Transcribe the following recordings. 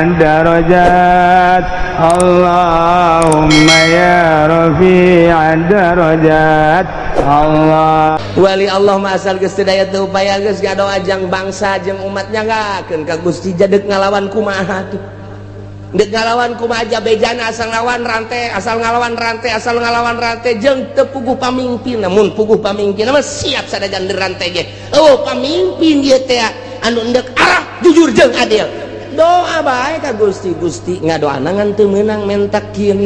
الدرجات اللهم يا رفيع الدرجات Allah. Wali Allah asal geus teu daya teu upaya geus gado ajang bangsa jeung umatnya ngakeun ka Gusti jadeg ngalawan kumaha tuh. Deuk ngalawan kumaha aja bejana asal ngalawan rantai, asal ngalawan rantai, asal ngalawan rantai jeung teu puguh pamimpin. Namun puguh pamimpin mah siap sadajan di rantai ge. Oh pamimpin ieu teh anu endek arah jujur jeung adil. Doa bae ka Gusti, Gusti ngadoana ngan teu meunang menta kieu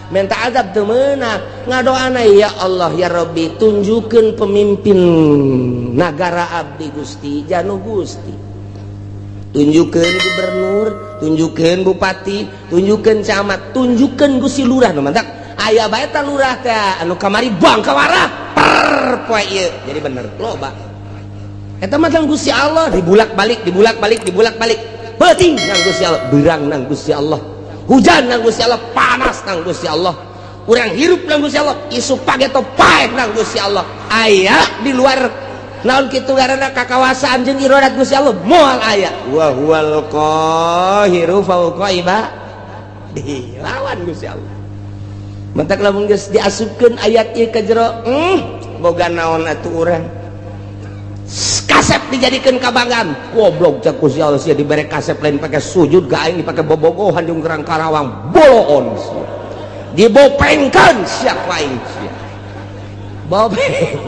menta azab teu meunang ngadoana ya Allah ya Rabbi tunjukkeun pemimpin nagara abdi Gusti janu Gusti tunjukkeun gubernur tunjukkeun bupati tunjukkeun camat tunjukkeun Gusti lurah nu mantap aya bae ta lurah teh anu kamari bang kawarah per poe ieu jadi bener loba eta mah Gusti Allah dibulak-balik beuting nang Gusti Allah beurang nang Gusti Allah hujan nang Gusti Allah panas nang Gusti Allah urang hirup nang Gusti Allah isu pageto paeh nang Gusti Allah aya di luar naon kitu ngaranna kakawasaan jeung iradat Gusti Allah moal aya wa huwal qahiru fawqa ibadihi lawan Gusti Allah mentak lamun geus diasupkeun ayat ieu ka jero boga naon atuh urang kasep dijadikan kabanggan goblok cak Gusti Allah sia dibere kasep lain pakai sujud ka aing dipake bobogohan jeung gerang karawang boloon sia dibopengkeun sia ku aing sia bopeng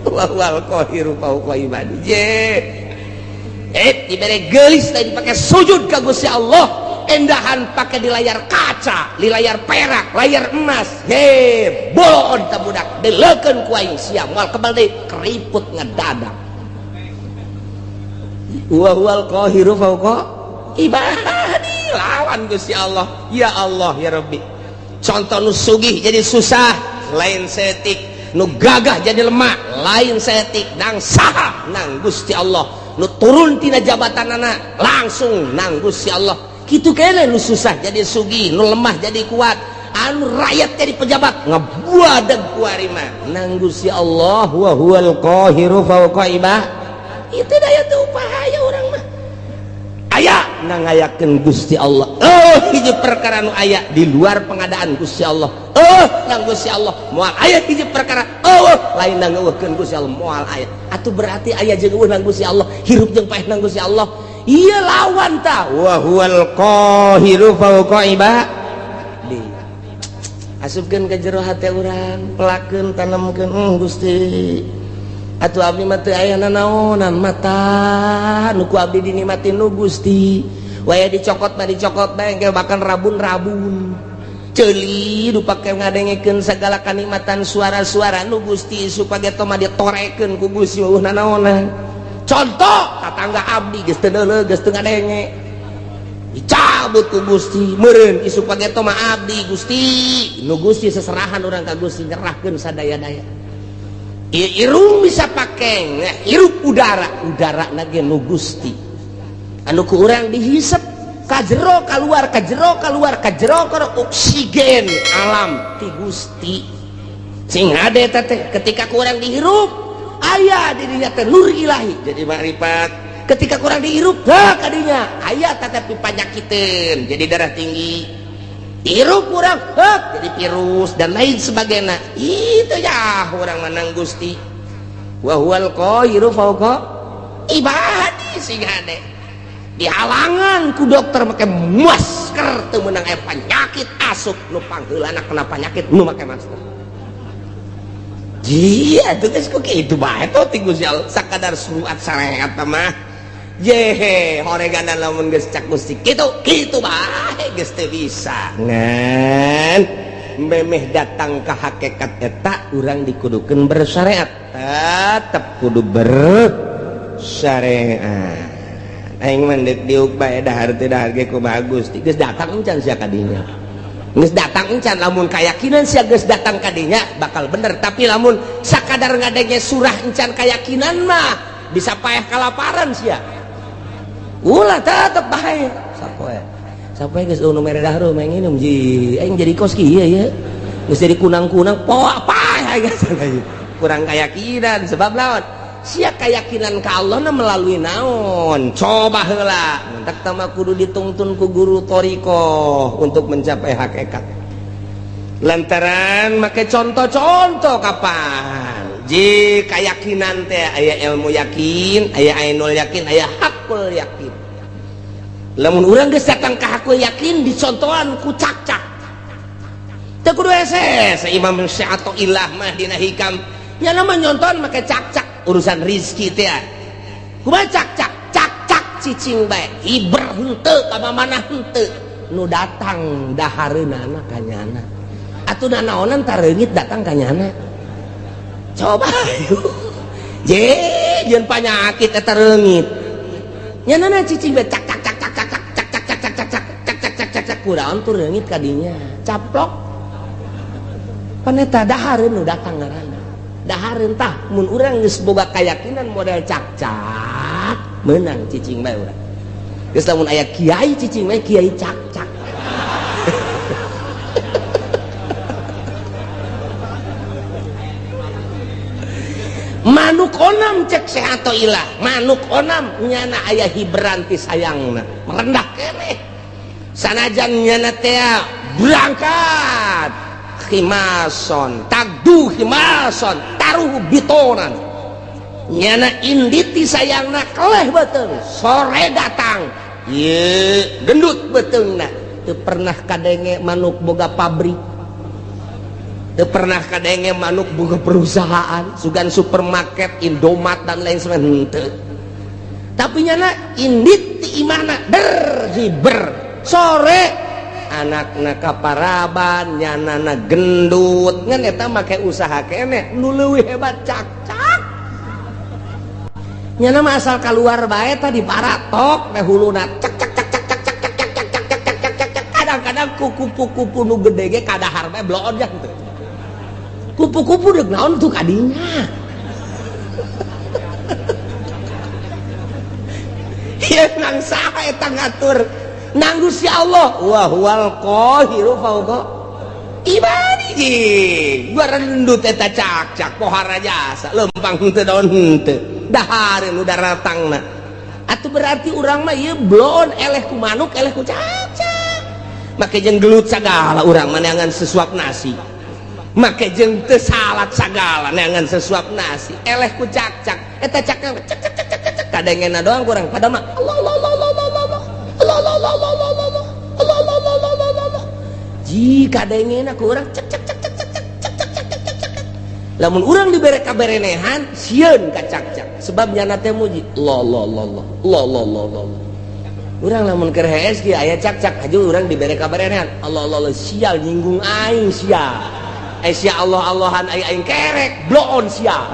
wal qahiru fauqa ibadi dibere geulis lain dipake sujud ka Gusti Allah endahan pakai di layar kaca di layar perak layar emas boloon ta budak deleukeun ku aing sia moal kebal deui keriput ngedadak wa huwal qahiru fawqa ibadi lawan Gusti Allah ya Rabbi contoh nu sugih jadi susah lain setik nu gagah jadi lemah lain setik nang saha nang Gusti Allah nu turun tina jabatanana langsung nang Gusti Allah kitu kene nu susah jadi sugih nu lemah jadi kuat anu rakyat jadi pejabat ngabuadeg ku ari mah nang Gusti Allah wa huwal qahiru fawqa ibadihi itu daya teu upaya urang mah aya nang ngayakeun Gusti Allah hiji perkara nu aya di luar pengadaan Gusti Allah nang Gusti Allah moal aya hiji perkara lain nang ngeukeun Gusti Allah moal aya atuh berarti aya jeung eueuh nang Gusti Allah hirup jeung paeh nang Gusti Allah iya lawan ta wa huwal qahiru fawqa ibadihi asupkeun ka jero hate urang pelakeun tanemkeun Gusti atuh abdi mah teu aya nanaonan mata nu ku abdi dinikmati nu Gusti waya dicokot mah dicokot bae engke bahkan rabun-rabun ceuli du pake ngadengekeun sagala kanikmatan suara-suara nu Gusti supaya toma ditorekeun ku Gusti nanaonan contoh tatangga abdi geus teu deuleu geus teu ngadenge dicabut ku Gusti meureun isu pageto mah abdi Gusti nu Gusti seserahan urang ka Gusti nyerahkeun sadaya-daya irung bisa pakeng hirup udara nage nu Gusti anu ku urang dihisep kajero keluar oksigen alam ti Gusti sing ade teh ketika ku urang dihirup aya dirinya teh nur ilahi jadi makrifat ketika kurang dihirup kadinya aya teh panyakiteun jadi darah tinggi hirup kurang jadi virus dan lain sebagainya itu ya orang menang Gusti wa huwal qahiru fawqa ibadihi sing ade dihalangan ku dokter make masker teu meunang aya penyakit asup nu pangheulana kena penyakit nu make masker iya tuh guys kok itu bae tuh ti Gusti Allah sakadar surat syariat mah horegana lamun geus cak Gusti kitu bae geus teu bisa ngan memeh datang ka hakikat eta urang dikudukeun bersyariat tetep kudu bersyariat aing mah diuk bae dahar teh dahar ge kumaha Gusti geus datang encan sia kadinya geus datang encan lamun kayakinan sia geus datang kadinya bakal bener tapi lamun sakadar ngadenge surah encan kayakinan mah bisa paeh kalaparan sia ulah tetep bae sapoe geus nu mere dahar mah nginum ji aing jadi kos kieu ya geus jadi kunang-kunang poa paeh geus kurang keyakinan sebab lawan sia keyakinan ka Allah na melalui naon coba heula mentak tama kudu dituntun ku guru thariqah untuk mencapai hakikat lantaran make contoh-contoh kapan ji keyakinan teh aya ilmu yakin aya ainul yakin aya hakul yakin lamun urang geus datang ka hakul yakin dicontohan ku cak-cak teu kudu hese Imam Syathilah mah dina hikam nya nama nyonton make cak-cak urusan rizki teh kumaha cak-cak cak-cak cicing bae hiber henteu ka mana henteu nu datang dahareunana ka nyana atuh naonan tareungit datang ka nyana coba je jeung panyakit eta reungit nyana cicing bae cak cak cak cak cak cak cak cak cak cak cak cak cak cak cak kunaon tur reungit ka dinya caplok paneta dahareun nu datang ngaranna dahareun tah mun urang geus boga kayakinan model cak-cak meunang cicing bae urang geus lamun aya kiai cicing bae kiai cak-cak manuk onam cek Syathilah manuk onam nyana aya hibran ti sayangna merendah keneh sanajan nyana teh berangkat khimason tagdu khimason taruh bitonan nyana indit ti sayangna keleh beuteung sore datang ye gendut beuteungna teu pernah kadenge manuk boga pabrik teu pernah kadenge manuk boga perusahaan sugan supermarket Indomaret dan lain sebagainya henteu tapi nyana indit ti imahna hiber sore anakna kaparaban nyanana gendut ngan eta make usaha keneh nu leuwih hebat cak-cak nyana mah asal kaluar bae tadi paratok teh huluna cek cek cek cek cek cek cek cek cek cek cek cek kadang-kadang kupu-kupu nu gede ge kadahar bae bloon ya teu kupu-kupu deuk naon tuh kadinya ieu nang saha eta ngatur nang Gusti Allah wa huwal qahiru fawqa ibadihi barendut eta cak-cak pohara jasa lempang teu daun henteu dahareun udah ratangna atuh berarti urang mah ieu bloon eleh ku manuk eleh ku cak-cak make jeung gelut sagala urang mah neangan sesuap nasi make jeung teu salat sagala neangan sesuap nasi eleh ku cak-cak eta cak-cak cek cek cek cek kadengena doang kurang pada mah jika dengena ku urang cek cek cek cek cek cek cek cek cek cek cek lamun urang dibere kaberenehan sieun ka cak-cak sebab nyana teh muji lo urang lamun keur hees kieu aya cak-cak aja urang dibere kaberenehan Allah sial nyinggung aing sial sia Allah-Allahan aing kerek bloon sial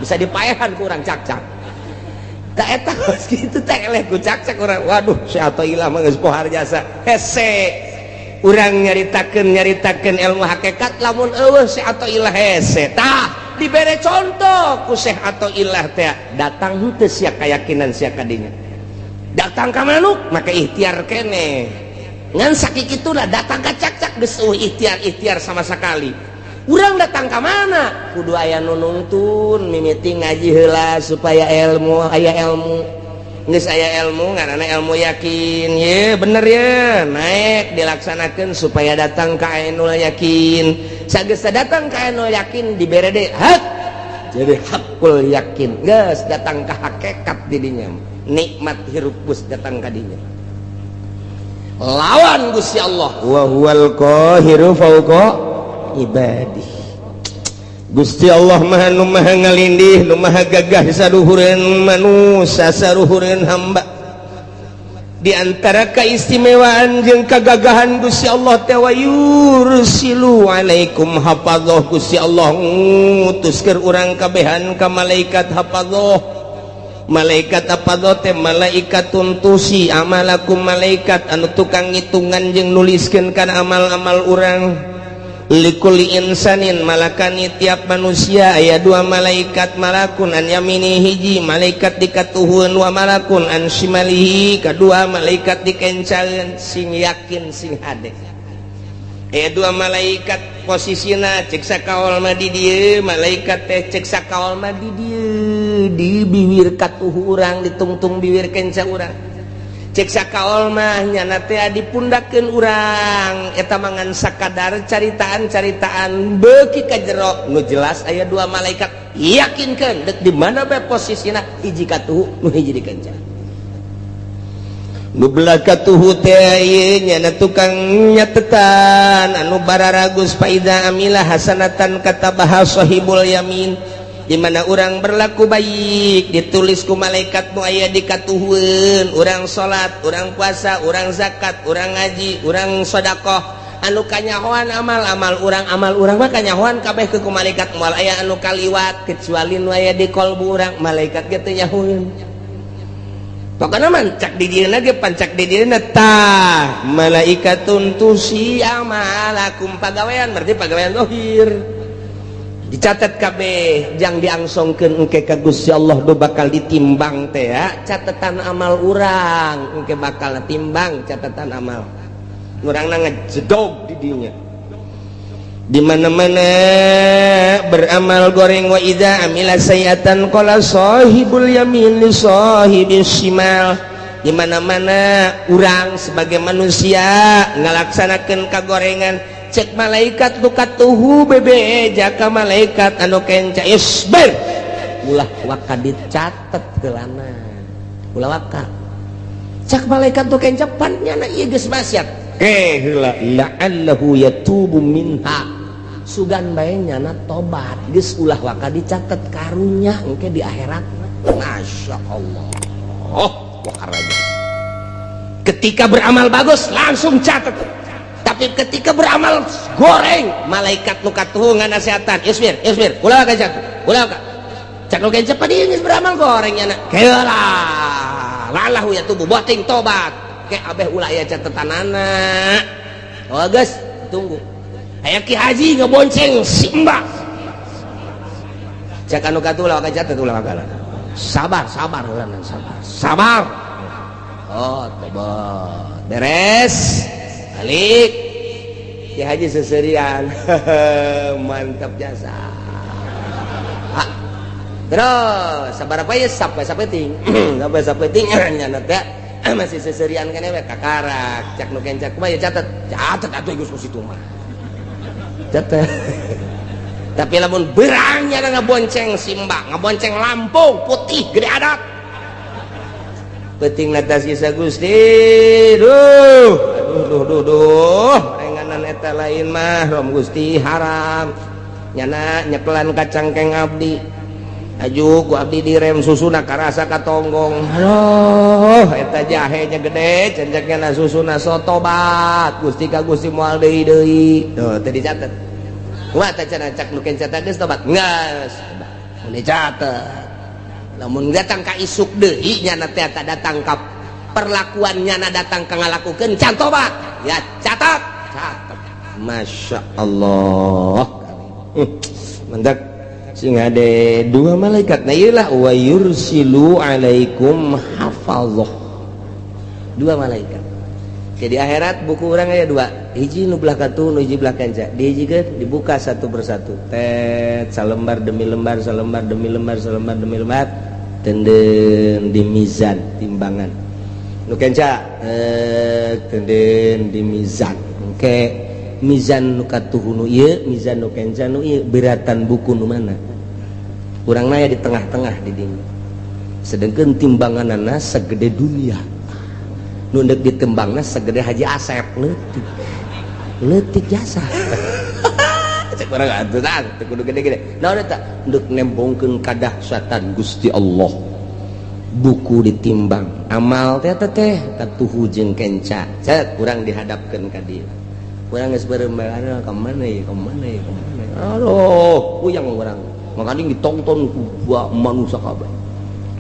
bisa dipaehan ku urang cak-cak tak eta kitu teh eleh ku cak-cak urang waduh Syathilah mah geus pohar jasa hese urang nyaritakeun ilmu hakikat lamun eueuh Syathilah hese tah dibere contoh ku Syathilah teh datang henteu sia keyakinan sia kadinya datang ka manuk maka ikhtiar keneh ngan sakikituna datang ka cak-cak geus ikhtiar sama sekali urang datang ka mana kudu aya nu nuntun mimiti ngaji heula supaya aya ilmu geus aya ilmu ngaranna ilmu yakin ye bener ye naik dilaksanakeun supaya datang ka ainul yakin sageus datang ka ainul yakin dibere deui hak jadi hakul yakin geus datang ka hakikat di dinya nikmat hirup geus datang ka dinya lawan Gusti Allah wa huwal qahiru fawqa ibadih Gusti Allah maha nu maha ngalindih nu maha gagah saluhureun manusia saluhureun hamba di antara keistimewaan jeung kagagahan Gusti Allah teh wa yursilu alaikum hafadzah Gusti Allah ngutuskeun urang kabehan ka malaikat hafadzah malaikat hafadzah teh malaikatun tusi amalakum malaikat anu tukang ngitungan jeung nuliskeun kana amal-amal urang likulli insanin malakani tiap manusia aya dua malaikat malakun an yamini hiji malaikat dikatuhun wa malakun an shimalihi kadua malaikat dikencaeun sing yakin sing hade aya dua malaikat posisina cek sakaol mah di dieu malaikat teh cek sakaol mah di dieu di bibir katuhu urang ditungtung bibir kenca urang cek sakaol mah nyana teh dipundakeun urang eta mangan sakadar caritaan-caritaan beuki ka jero nu jelas aya dua malaikat yakinkeun dek di mana bae posisina hiji katuhu nu hiji di kenca nu belah katuhu teh ieu nyana tukang nyatetan anu bararagus faida amilah hasanatan katabaha sahibul yamin di mana orang berlaku baik ditulis ku malaikat nu aya di katuhun orang salat orang puasa orang zakat orang ngaji orang sedekah anu kanyahoan amal-amal orang mah kanyahoan kabeh ku malaikat moal aya anu kaliwat kecuali nu aya di qalbu urang malaikat ge teu nyahoeun pokona mancak di dieuna ge pancak di dieuna tah malaikatun tusi amalakum pagawean berarti pagawean zahir dicatat kabeh jang diangsongkeun engke ka Gusti Allah do bakal ditimbang teh ya catatan amal urang engke bakal timbang catatan amal urangna ngejedog di dinya di mana-mana beramal goreng wa idza amila sayiatan qala sahibul yamin li sahibis shimal di mana-mana urang sebagai manusia ngalaksanakeun kagorengan cek malaikat nu katuhu bebe jaka malaikat anu kenca isbir ulah waka dicatet geulana ulah waka cek malaikat nu kenca pannyana ieu geus maksiat heula la'allahu yatubu minha sugan bae nyana tobat geus ulah waka dicatet karunya engke di akhirat masyaallah wakaraja ketika beramal bagus langsung catet tapi ketika beramal goreng malaikat nu katuhu nganasehatan isbir ulah ka cak nu kenca padi geus beramal goreng nya keula lalahu ya tubuh boting tobat ke abeh ulah aya catetanana oh geus tunggu aya ki haji ngebonceng simba cak anu katuhu ulah ka catet ulah ka sabar urang sabar oh tobat beres balik ya haji seserian mantap jasa terus sabar apa ya sampai ting sampai ting nyana teh masih seserian kan we kakarak cak nu kenca kumaha ya catet atuh geus ku situ mah catet tapi lamun berangnya ngabonceng simba ngabonceng Lampung putih gede adat penting natasi sa Gusti duh renganan eta lain mah rom Gusti haram nyana nyekelan kacangkeng abdi aju ku abdi direm susuna karasa katonggong aduh eta jahenya gede cenjekna susuna sotobat Gusti ka Gusti moal deui tuh teu dicatet kumaha teh cenah cak nu kenca teh geus tobat geus dicatet namun datang ka isuk deui nyana teh datang ka perlakuan nyana datang ka ngalakukeun can tobat ya catat Masya Allah mantap sing ade dua malaikat na ieu lah wa yursilu alaikum hafazah dua malaikat jadi akhirat buku urang aya dua hiji nu belah katuh nu hiji belah kanca dihijikeun dibuka satu persatu tet salembar demi lembar salembar demi lembar salembar demi lembar tenden di mizan timbangan nu kenca tenden di mizan engke mizan nu katuhu nu ieu mizan nu kenca nu ieu beratan buku nu mana urangna aya di tengah-tengah di dinya sedengkeun timbanganana segede dunia nu deuk ditembangna segede Haji Asep leutik jasa cek urang atuh tah teu kudu gede-gede naon eta deuk nembongkeun kadahsyatan Gusti Allah buku ditimbang amal teh katuhu jeung kenca cek urang dihadapkeun ka dieu urang geus beureumbaan ka mana ye aduh puyang urang makanya ditonton ku manusia kabeh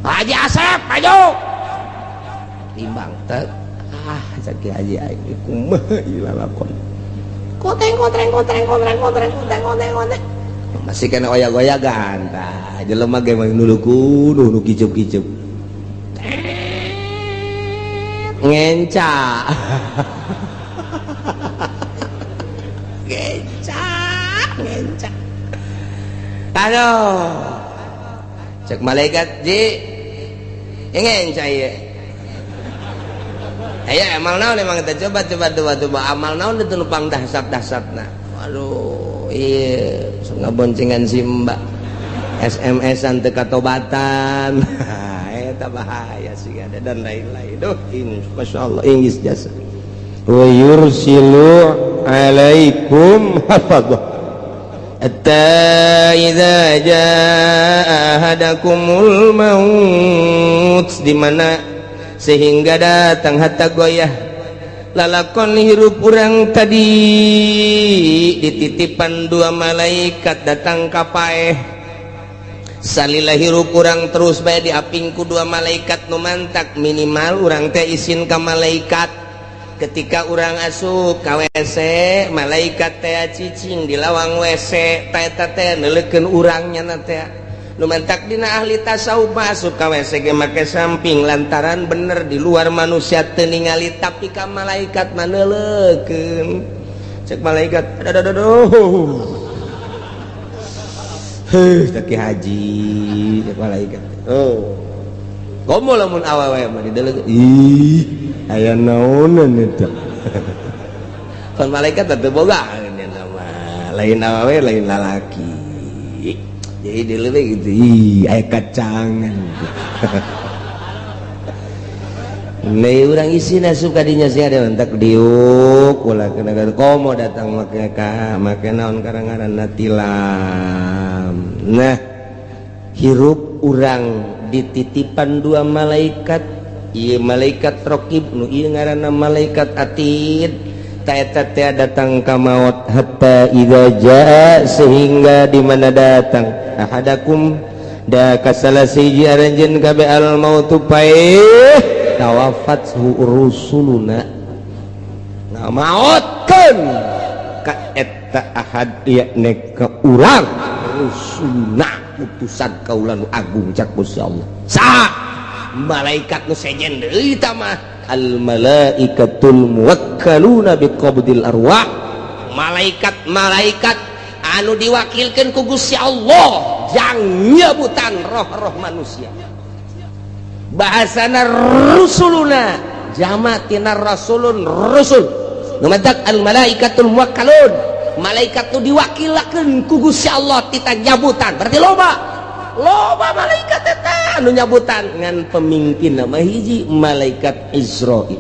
Haji Asep maju timbang teh sakit Haji aing kumaha ieu lalakon koteng masih kena oyak-oyakan tah jelema ge mah nulukuduh nu kicep-kicep ngenca ngenca aduh cek malaikat ji ingin caya aya amal naon emang kita coba amal naon itu numpang dahsyat-dahsyatna. Waduh iya ngaboncengan si mbak SMS-an teu katobatan eta bahaya sih ada dan lain-lain. Duh ini masyaallah inggis jasa wa yursilu alaikum hafadhah hatta idza jaa ahadakumul maut, di mana sehingga datang hatta goyah lalakon hirup urang tadi dititipan dua malaikat datang ka paeh salila hirup urang terus bae diapingku dua malaikat nu mantak minimal urang teh izin ka malaikat ketika urang asup ka WC malaikat teh cicing di lawang WC eta teh neulekeun urangnya na teh nu mantak dina ahli tasawuf masuk ka WC ge make samping lantaran bener di luar manusia teu ningali tapi ka malaikat mah neulekeun cek malaikat taki haji cek malaikat komo lamun awewe mah dideleukeun ih aya naonan eta kan malaikat teu boga nama lain awewe lain lalaki jadi dia lebih gitu ih aya kacangan Lai urang isina suka dinya sih ada entak diuk ulah kena komo datang make naon karangaranna tilam. Nah hirup urang dititipan dua malaikat, ieu malaikat raqib nu ieu ngaranna malaikat atid. Ta eta teh datang ka maut hatta idza jaa sehingga di mana datang ahadakum da kasalasiji aranjeun kabe al mautu pae tawafathu rusuluna ngamaotkeun ka eta ahad yakni ka urang rusuluna utusan kaula nu agung cak Gusti Allah sa malaikat nu sejen deui ta mah al malaikatul muwakkaluna biqabdil arwah malaikat anu diwakilkeun ku Gusti Allah jang nyebutan roh-roh manusia bahasana rusuluna jamatina rasulun rusul numadak al malaikatul muwakkalun malaikat nu diwakilakeun ku Gusti Allah tita nyabutan berarti loba malaikat eta nu nyabutan ngan pemimpin nama hiji malaikat Israil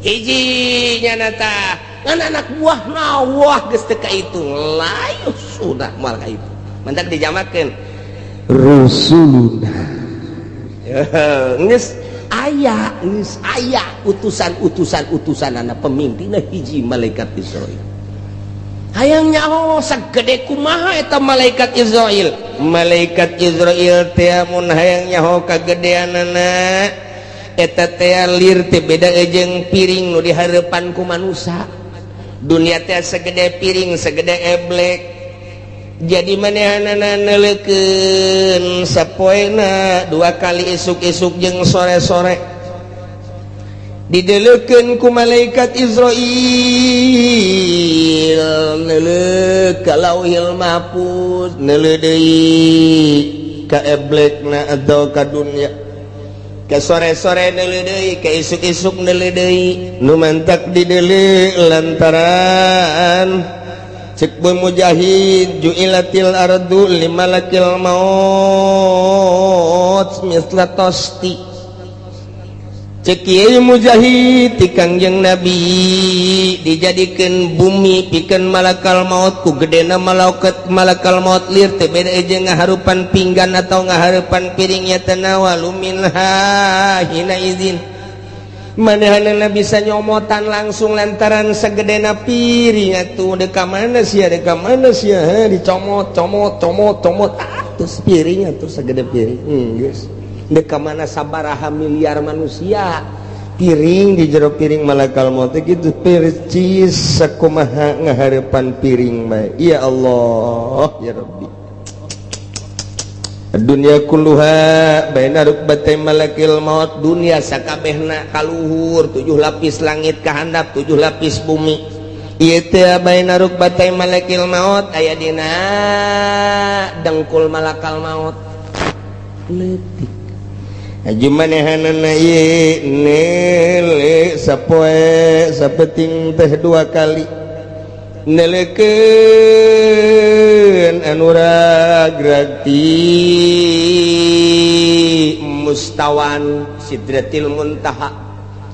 hiji nyanata ngan anak buah nawah geus teu kahitung layu sudah moal kahitung mantak dijamakeun rusuluna geus aya utusan anak pemimpin hiji malaikat Israil hayang nyaho sagede kumaha eta malaikat Israil teh mun hayang nyaho kagedeanana eta teh lir teh beda jeung piring nu dihareupan ku manusia dunia teh segede piring segede eblek jadi manehanana neulekeun sapoena dua kali isuk-isuk jeung sore-sore dideleukeun ku malaikat Israil neuleuk ka lauhil mahfuz neuleuk deui ka eblekna atau ka dunya ka sore-sore neuleuk deui ka isuk-isuk neuleuk deui nu mantak dideuleuh lantaran cek mujahid ju'ilatil ardu limalakil maut misla tosti cek ieu mujahid ti Kangjeng Nabi dijadikeun bumi pikeun malakal maut ku gedena malakal maut lir teh beda jeung ngaharupan pinggan atau ngaharupan piringnya tanawalu minha hina izin manehanana bisa nyomotan langsung lantaran segedena piring atuh deka mana sia dicomot atuh piring atuh segede piring geus deka mana sabaraha miliar manusia piring di jero piring malakal maut gitu percis sakumaha ngahareupan piring bae ya Allah ya Rabbi dunia kulluha baina rukbatai malakil maut dunia sakabehna kaluhur 7 lapis langit kahandap 7 lapis bumi ieu teh baina rukbatai malakil maut aya dina dengkul malakal maut leutik aja manehanana ieu nele sapoe sapeting teh 2 kali nelekeun anu ragrati mustawan sidratil muntaha.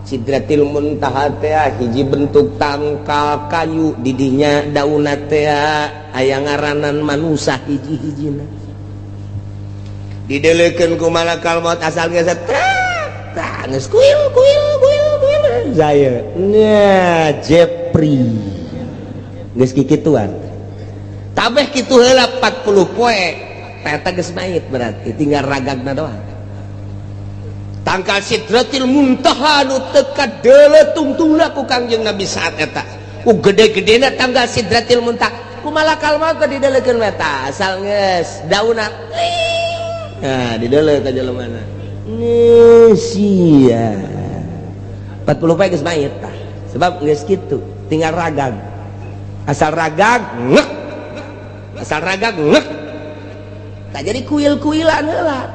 Sidratil muntaha teh hiji bentuk tangkal kayu didinya daunna teh aya ngaranan manusa hiji-hijina didelekeun ku malakal maut asal geus geus kuil saya nya Jepri geus kikituan tabeh kitu heula 40 poe eta geus mait berarti tinggal ragagna doang tangkal sidratil muntaha nu teu kadele tungtungna ku Kangjeng Nabi saat eta ku gede-gedena tangkal sidratil muntaha ku malakal maut didelekeun eta asal geus daunna nah didele ka jelemana sia 40 poe geus mayit tah sebab geus kitu tinggal ragag asal ragag ngek tak jadi kuil-kuilan heula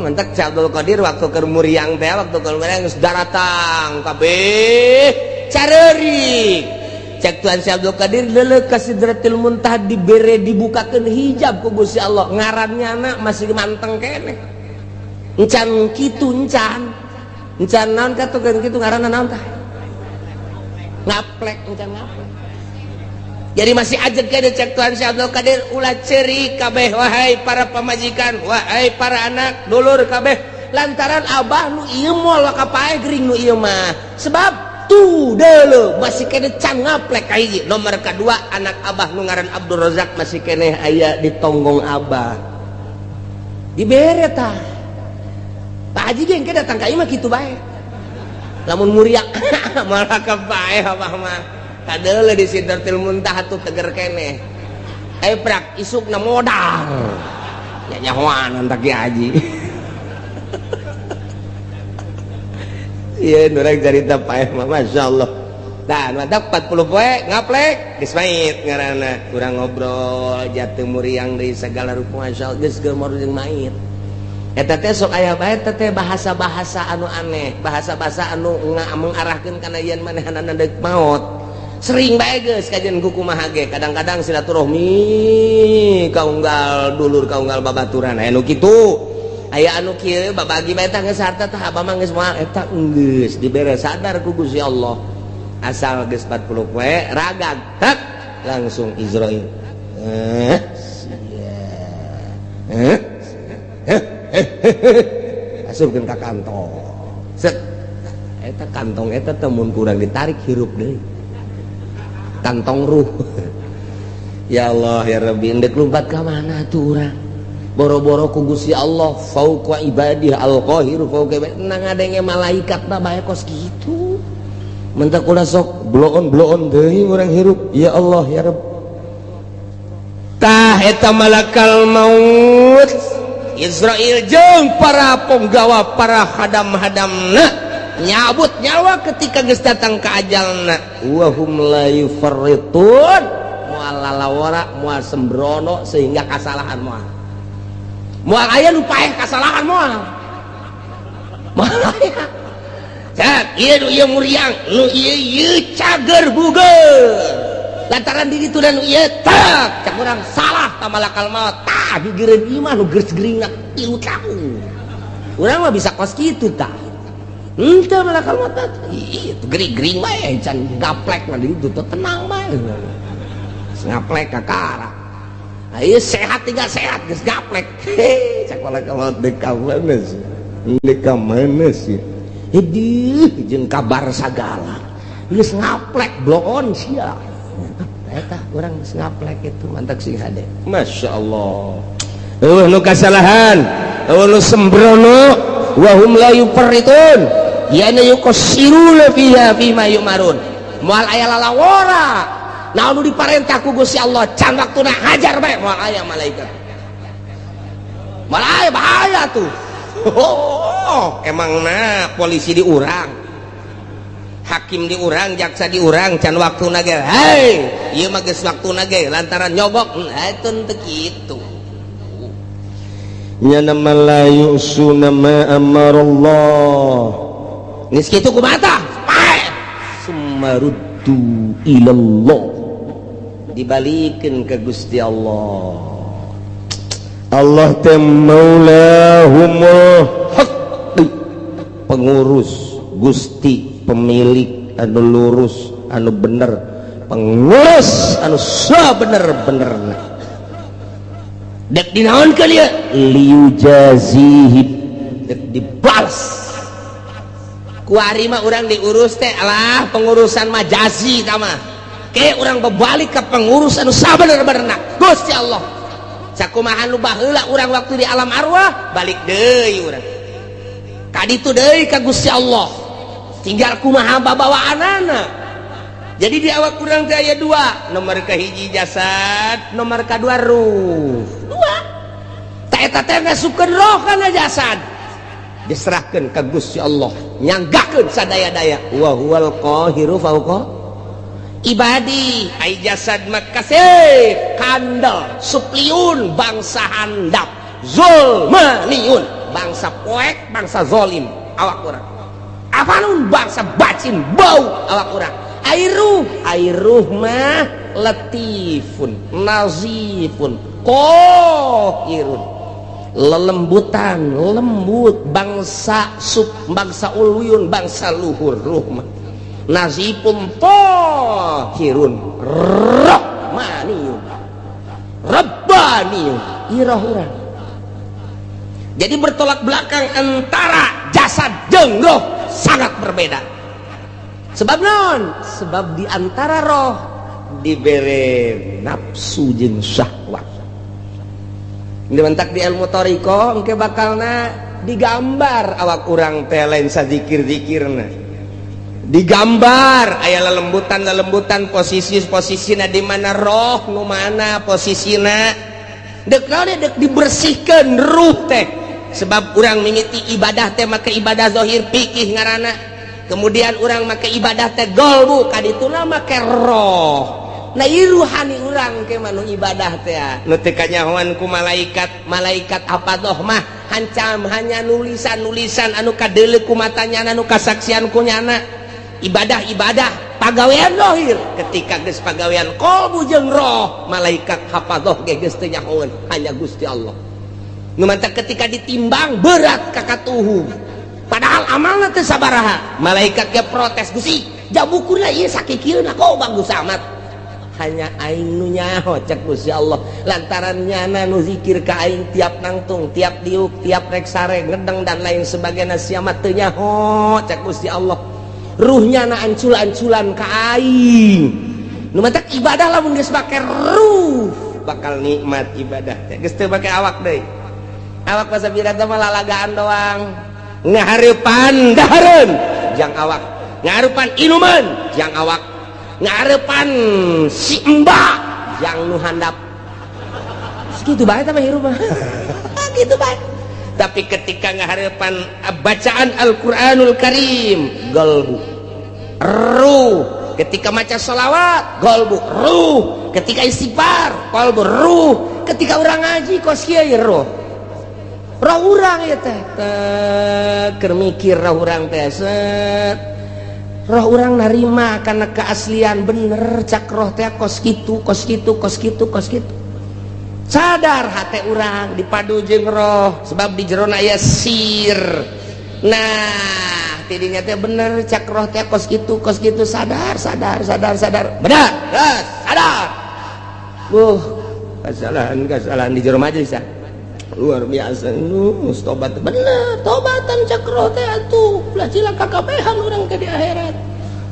mentek Abdul Qadir waktu keur muriang teh waktu keur muriang geus daratang kabeh careurik cek Tuhan Abdul Qadir leuleuh ka Sidratil Muntaha dibere dibukakeun hijab ku Gusti Allah ngarannya anak masih manteng keneh encan kitu encan naon katukeun kitu ngaranna naon tah ngaplek encan ngaplek jadi masih ajeg kene cek Tuhan Abdul Qadir ulah ceurik kabeh wahai para pamajikan wahai para anak dulur kabeh lantaran abah nu ieu moal kapae gering nu ieu mah sebab tu deuleuh masih kene can ngaplek ka hiji nomor kedua anak abah nu ngaran Abdul Razak masih kene aya di tonggong abah dibere tah Pak Haji ge engke datang ka ieu mah kitu bae lamun muriak malah kapae abah mah kadele di Sidratil Muntaha tuh teger keneh prak isukna modal ya nyahoan antak Haji iya nurang cerita paeh mah masyaallah tah mantap 40 poe ngaplek geus mait ngaranna urang ngobrol jatuh muriang deui segala rupa masyaallah geus geumor jeung mait eta teh sok aya bae teh bahasa-bahasa anu aneh bahasa-bahasa anu mengarahkeun kana yen manehanana deuk maot sering bae geus kajian kumaha ge kadang-kadang silaturahmi kaunggal dulur kaunggal babaturan aya nu kitu aya anu kieu babagi bae tah geus harta tah abah mah geus moal eta geus dibere sadar ku Gusti Allah asal geus 40 poe ragag tak langsung Israil asupkeun ka kantong set eta kantong eta teh mun kurang ditarik hirup deui kantong ruh ya Allah ya Rabbi endek lumpat ke mana tuh orang boro-boro ku Gusti Allah fauqa ibadih al-qahir fauqa ibadih nang ngadenge malaikat mah bae kos kitu mentak ulah sok bloon deui urang hirup ya Allah ya Rabb tah eta malakal maut Israil jeung para penggawa para hadam-hadamna nyabut nyawa ketika geus datang ke ajalna wa hum la yufarritun moal lalawara moal sembrono sehingga kasalahan moal aya nu paeh kasalahan moal aya cak ieu nu ieu muriang nu ieu cager bugeul lantaran di ditu dan nu ieu tak cak urang salah ta malakal maut tah digireun ieu mah nu geus geuringna 3 tahun urang mah bisa kos kitu tah ente malakal maut itu gering-gering bae can gaplek mah di ditu tenang bae ngaplek kakara ieu sehat tinggal sehat geus gaplek cak malakal maut deuk ka mana sih hidih jeung kabar sagala geus ngaplek bloon sia eta urang geus ngaplek itu mantak sing hade masyaallah nu kasalahan nu sembrono wa hum la yufarritun yana yuqassiruna fiha fima yumarun moal aya lalawara naon nu diparentah ku Gusti Allah can waktuna hajar bae moal aya malaikat moal aya bahaya tuh emangna polisi di urang hakim di urang jaksa di urang can waktuna ge hei ieu mah geus waktuna ge lantaran nyobok eta teu kitu nya nama la yusuna ma amarallah geus kitu kumaha tah summaruddu ilallah dibalikeun ka Gusti Allah. Allah teh maulahum haqqi pengurus Gusti pemilik anu lurus anu bener pengurus anu sabener-benerna dek dinaon ka lieu liujazihim dek dibalas ku ari mah urang diurus teh alah pengurusan majazi tah mah ke urang bebalik ka pengurus anu sabener-benerna Gusti Allah. Sakumaha nu baheula urang waktu di alam arwah balik deui urang ka ditu deui ka Gusti Allah tinggal kumaha babawaanana. Jadi di awak urang teh aya dua, nomor kahiji jasad, nomor kadua ruh. Dua ta eta teh ngasukeun roh kana jasad diserahkeun ka Gusti Allah nyanggakeun sadaya-daya wa huwal qahiru fauqa ibadi. Ai jasad makasih kandel supliun bangsa handap zulmaniun bangsa poek bangsa zolim awak urang afanun bangsa bacin bau awak urang. Airuh mah latifun nazifun qahirun lelembutan lembut bangsa bangsa uluyun bangsa luhur ruh mah nazipun tahirun rahmaniyun rabbaniyun irah urang. Jadi bertolak belakang antara jasad jeung roh sangat berbeda. Sebab naon? Sebab di antara roh dibere nafsu jeung syahwat. Dimentak di ilmu thariqah engke bakalna digambar awak urang teh lain sazikir-zikirna. Digambar aya lelembutan posisi-posisina di mana roh nu mana posisina dek dibersihkeun ruh teh. Sebab urang mimiti ibadah teh make ibadah zahir fikih ngaranna. Kemudian urang make ibadah teh qalbu kadituna make roh. Nah iruhani urang ke manu ibadah teh nu teu kanyahoan ku malaikat apa doh mah hancam hanya nulisan anu kadeuleu ku matanya anu kasaksian ku nyana. Ibadah pagawean zahir ketika geus pagawean qalbu jeung roh malaikat hafadzah ge geus teu nyahoeun hanya Gusti Allah. Nu mantap ketika ditimbang berat ka katuhu padahal amalna teu sabaraha malaikat ge protes Gusti jabukuna ieu sakikieuna kok bagus amat hanya aing nu nyaho cek Gusti Allah lantaran nyana nu zikir ka aing tiap nangtung tiap diuk tiap rek sare ngedeng dan lain sebagainya sia teu nyaho cek Gusti Allah. Ruhnya na ancul-anculan ka aing nu mantap ibadah lamun geus make ruh bakal nikmat ibadah teh geus teu make awak deui. Awak pasabira teh mah lalagaan doang ngahareupan dahareun jang awak ngahareupan inuman jang awak ngahareupan si embak jang nu handap segitu bae teh mah hirup mah gitu bae. Tapi ketika ngahareupan bacaan Al-Qur'anul Karim qalbu ruh, ketika maca sholawat qalbu ruh, ketika istighfar qalbu ruh, ketika urang ngaji kos kieu ruh urang ieu teh keur mikir roh urang teh set roh urang narima kana keaslian bener cak roh teh kos kitu sadar hati urang dipadu jeung roh sebab di jerona aya sir. Nah tidinya teh bener cak roh teh kos kitu sadar bener yes, sadar kesalahan di jero majelis luar biasa tobat bener tobatan cak roh teh atuh ulah cilaka kabehan urang ke di akhirat.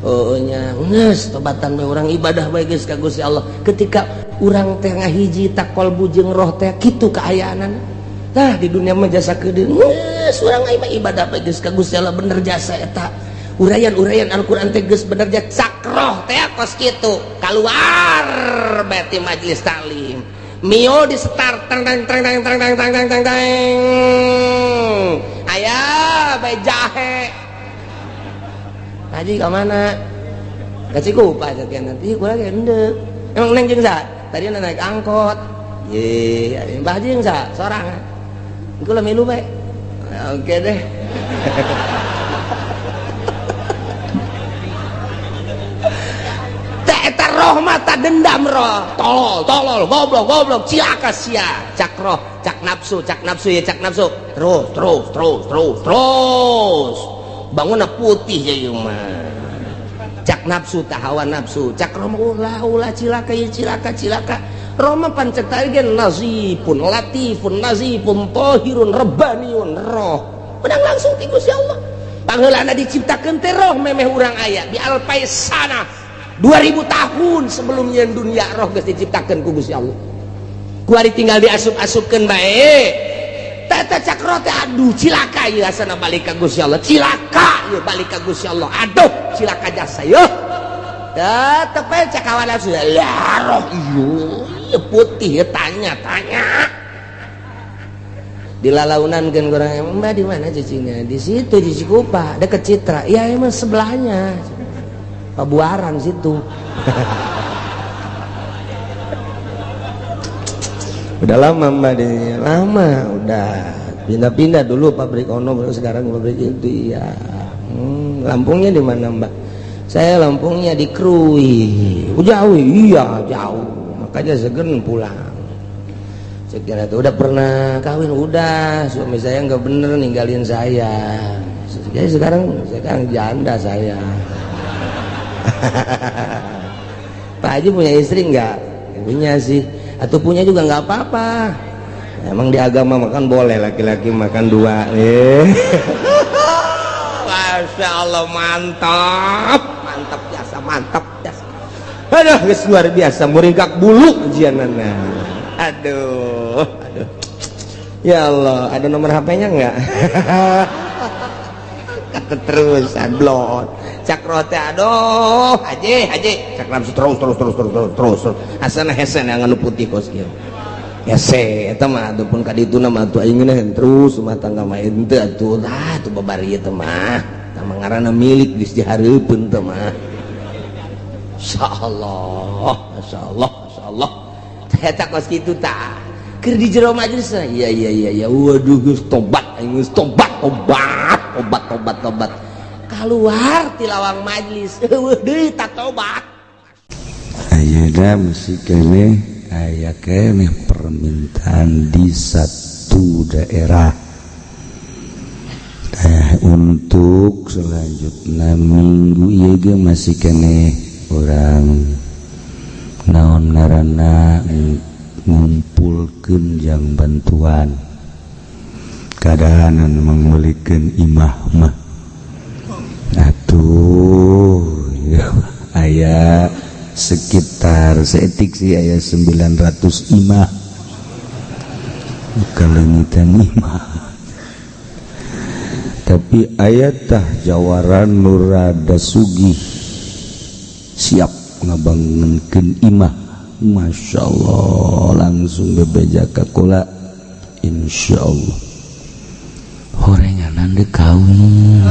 Oh nya geus tobatan we urang ibadah bae geus ka Gusti Allah ketika urang teh ngahiji tak qalbu jeung roh teh kitu kaayaanana. Tah di dunia mah jasa kedeung geus urang mah ibadah bae geus ka Gusti Allah bener jasa eta urayan Al-Qur'an teh geus bener jasa cak roh teh kos kitu kaluar bae ti majelis taklim mio di start tang aya bae jahe haji ke mana? Ke Cikupa sekian nanti kurang gendek. Emang neng jeung sa? Tadi naik angkot. Ye, Mbah Haji jeung sa? Sorangan. Engko lah milu bae. Oke deh. Eta roh mata dendam roh. Tolol, goblok, cilaka sia. Cak roh, cak nafsu ya cak nafsu. Terus. Bangunna putih ya ieu mah. Cak nafsu tah hawa nafsu. Cak roh ulah cilaka ya cilaka. Roh mah pancet tadi gen nazifun, latifun, nazifun, tahirun, rabbaniun roh. Pedang langsung ti Gusti Allah. Pangeulana diciptakeun teh roh memeh urang aya di alpaisana 2000 tahun sebelumnya dunia roh geus diciptakeun ku Gusti Allah. Ku ari tinggal diasup-asupkeun bae. Tata cakro teh aduh cilaka ieu asana balik ka Gusti Allah. Cilaka ieu balik ka Gusti Allah. Aduh cilaka jasa yeuh. Tetep we cakawan nafsu. Ya roh ieu putih tanya. Dilalaunan kan orang Mbak di mana cicinya? Di situ di Cikupa dekat Citra. Ya emang sebelahnya. Pabuaran situ. Udah lama Mbak di lama udah pindah-pindah dulu pabrik ono baru sekarang pabrik itu ya. Lampungnya di mana Mbak? Saya Lampungnya di Krui. Jauh iya jauh. Makanya segen pulang. Sekira itu udah pernah kawin udah suami saya nggak bener ninggalin saya. Jadi sekarang janda saya. Pak Haji punya istri nggak? Punya sih. Atau punya juga nggak apa-apa. Emang di agama makan boleh laki-laki makan 2. Masya Allah mantap biasa. Aduh luar biasa muringkak bulu ujianana. Aduh. Ya Allah, ada nomor HP-nya enggak? Kata terus blot. Cakrote aduh, haji. Cakram terus. Asana hesen yang anu putih kos kieu. Hese eta mah adupun ka ditu mah atuh aing terus rumah tangga mah henteu atuh tuh babari teh mah. Tah ngaranna milik geus dihareupeun teh mah. Masyaallah. Eta kos kitu tah. Keur di jero majelis. Iya. Waduh geus tobat. Keluar ti lawang majelis. Eueuh deui tak tobat. Ayeuna mesti keneh aya keneh permintaan di satu daerah. Untuk selanjutnya minggu ieu ge masih keneh urang naon ngaranna ngumpulkeun jang bantuan kadahanan mangulikeun imah mah atuh ya, aya sekitar seetik sih aya 900 imah kalengitan imah tapi aya tah jawaran nu rada sugih siap ngabangunkeun imah. Masya Allah langsung bebeja ka kula insyaallah horenganan dek kawin.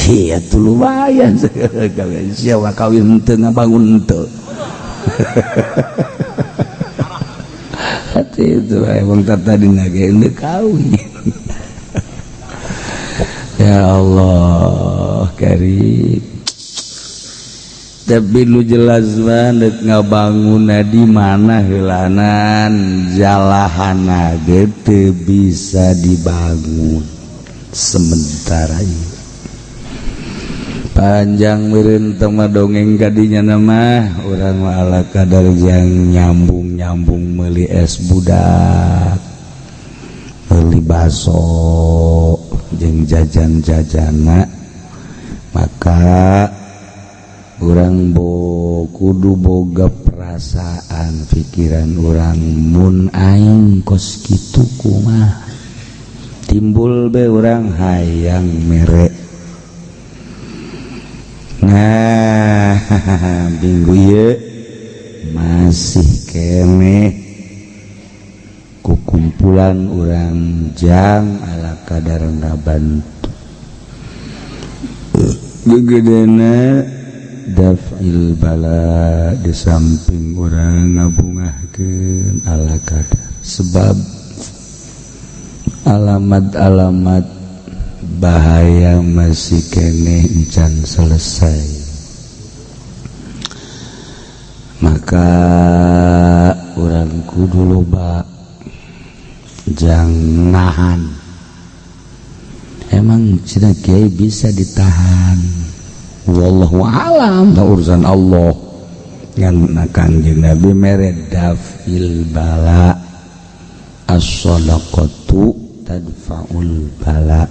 Iya tuh lumayan siapa kawin teu ngabangun teu. Hati itu emang tadina ge dek kawin. Ya Allah karim tapi lu jelas banget ngabangun di mana helanan jalahana gitu bisa dibangun sementara ini panjang meureun tema dongeng kadinya nama urang ala kadar yang nyambung meuli es budak meuli baso jeung jajan-jajana maka urang kudu boga perasaan pikiran urang mun aing kos kitu kumaha timbul be urang hayang mere nah minggu ieu masih keneh kukumpulan urang jang ala kadar ngabantu gegedena daf'il bala di samping urang ngabungahkeun ala kadar sebab alamat-alamat bahaya masih keneh encan selesai maka urang kudu loba jangan nahan. Emang cina kiai bisa ditahan? Wallahu alam, da urusan Allah. Ngan Kangjeng Nabi mere dafil bala, as-shadaqatu tadfa'ul bala.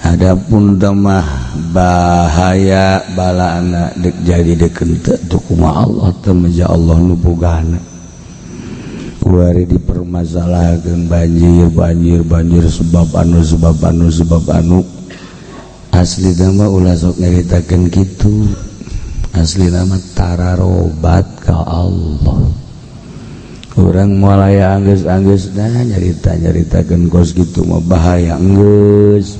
Adapun damah bahaya bala anak dek jadi dekente teu kumaha Allah teu meja Allah nu bogana. Kuari dipermasalahkan banjir sebab anu asli nama ulah sok nyaritakeun kitu asli nama tararobat ka Allah urang moal aya anggeus-anggeusna nyaritakeun kos kitu mah bahaya geus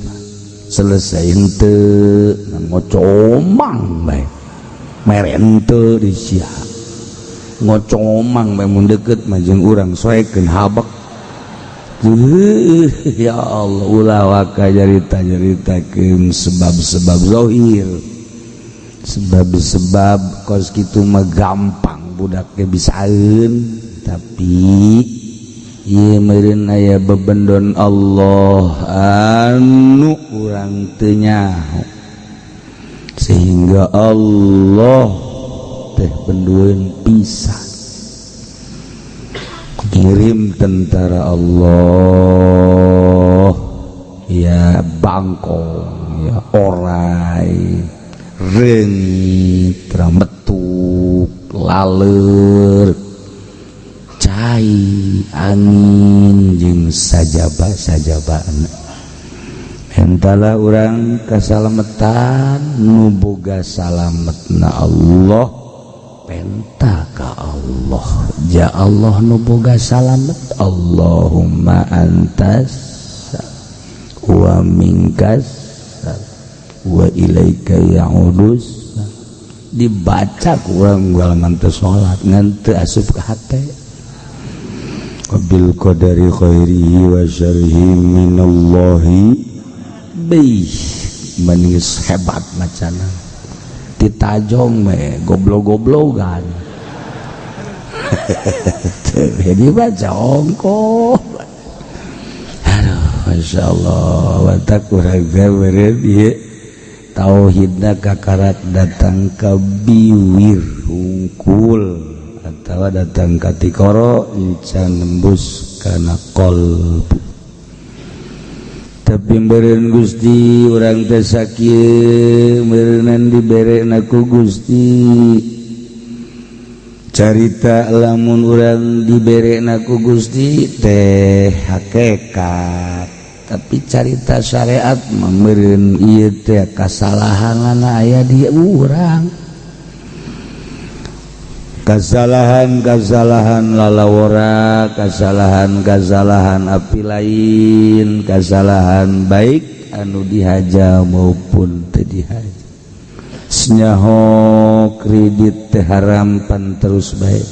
selesai henteu ngocomang bae mere henteu disia ngocomang mun deket majeng urang soekeun habak ya Allah ulah waka nyaritakeun sebab-sebab zahir sebab-sebab kos kitu mah gampang budak teh bisaeun tapi ieu meureun aya bebendon Allah anu urang teu nyaho sehingga Allah benduan pisah kirim tentara Allah ya bangkong ya orai reungit rametuk laler cai angin jeung sajaba-sajabana entala urang kasalametan nu boga salametna Allah penta ka Allah ja Allah nu boga salamet Allahumma antas wa minkas wa ilaika ya'udus dibaca ku urang galman teu salat ngan teu asup ka hate bil qadari khairihi wa syarrihi minallahi bih manis hebat macana ditajong me goblok-goblokan jadi baca ongko aduh Masya Allah watak uraga beren iya tauhidna kakarat datang ke biwir hungkul atau datang ke tikoro incan nembus karena kolbu tapi beren Gusti urang teh sakieu meureunnan diberena ku Gusti carita lamun urang diberena ku Gusti teh hakikat tapi carita syariat mah meureun ieu teh kasalahanna aya di urang kasalahan lalawara kasalahan api lain kasalahan baik anu dihaja maupun teu dihaja senyaho kredit teh haram pan terus baik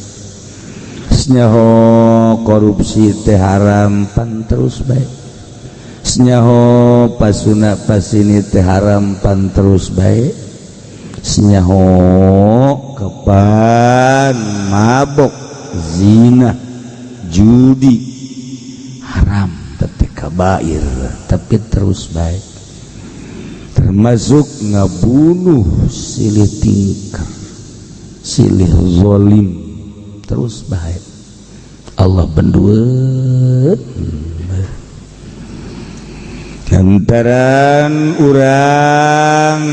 senyaho korupsi teh haram pan terus baik senyaho pasuna pasini teh haram pan terus baik senyaho kepan mabok zina judi haram tapi kabair tapi terus baik termasuk ngabunuh silih tingkar silih zalim terus baik Allah bendueut lantaran urang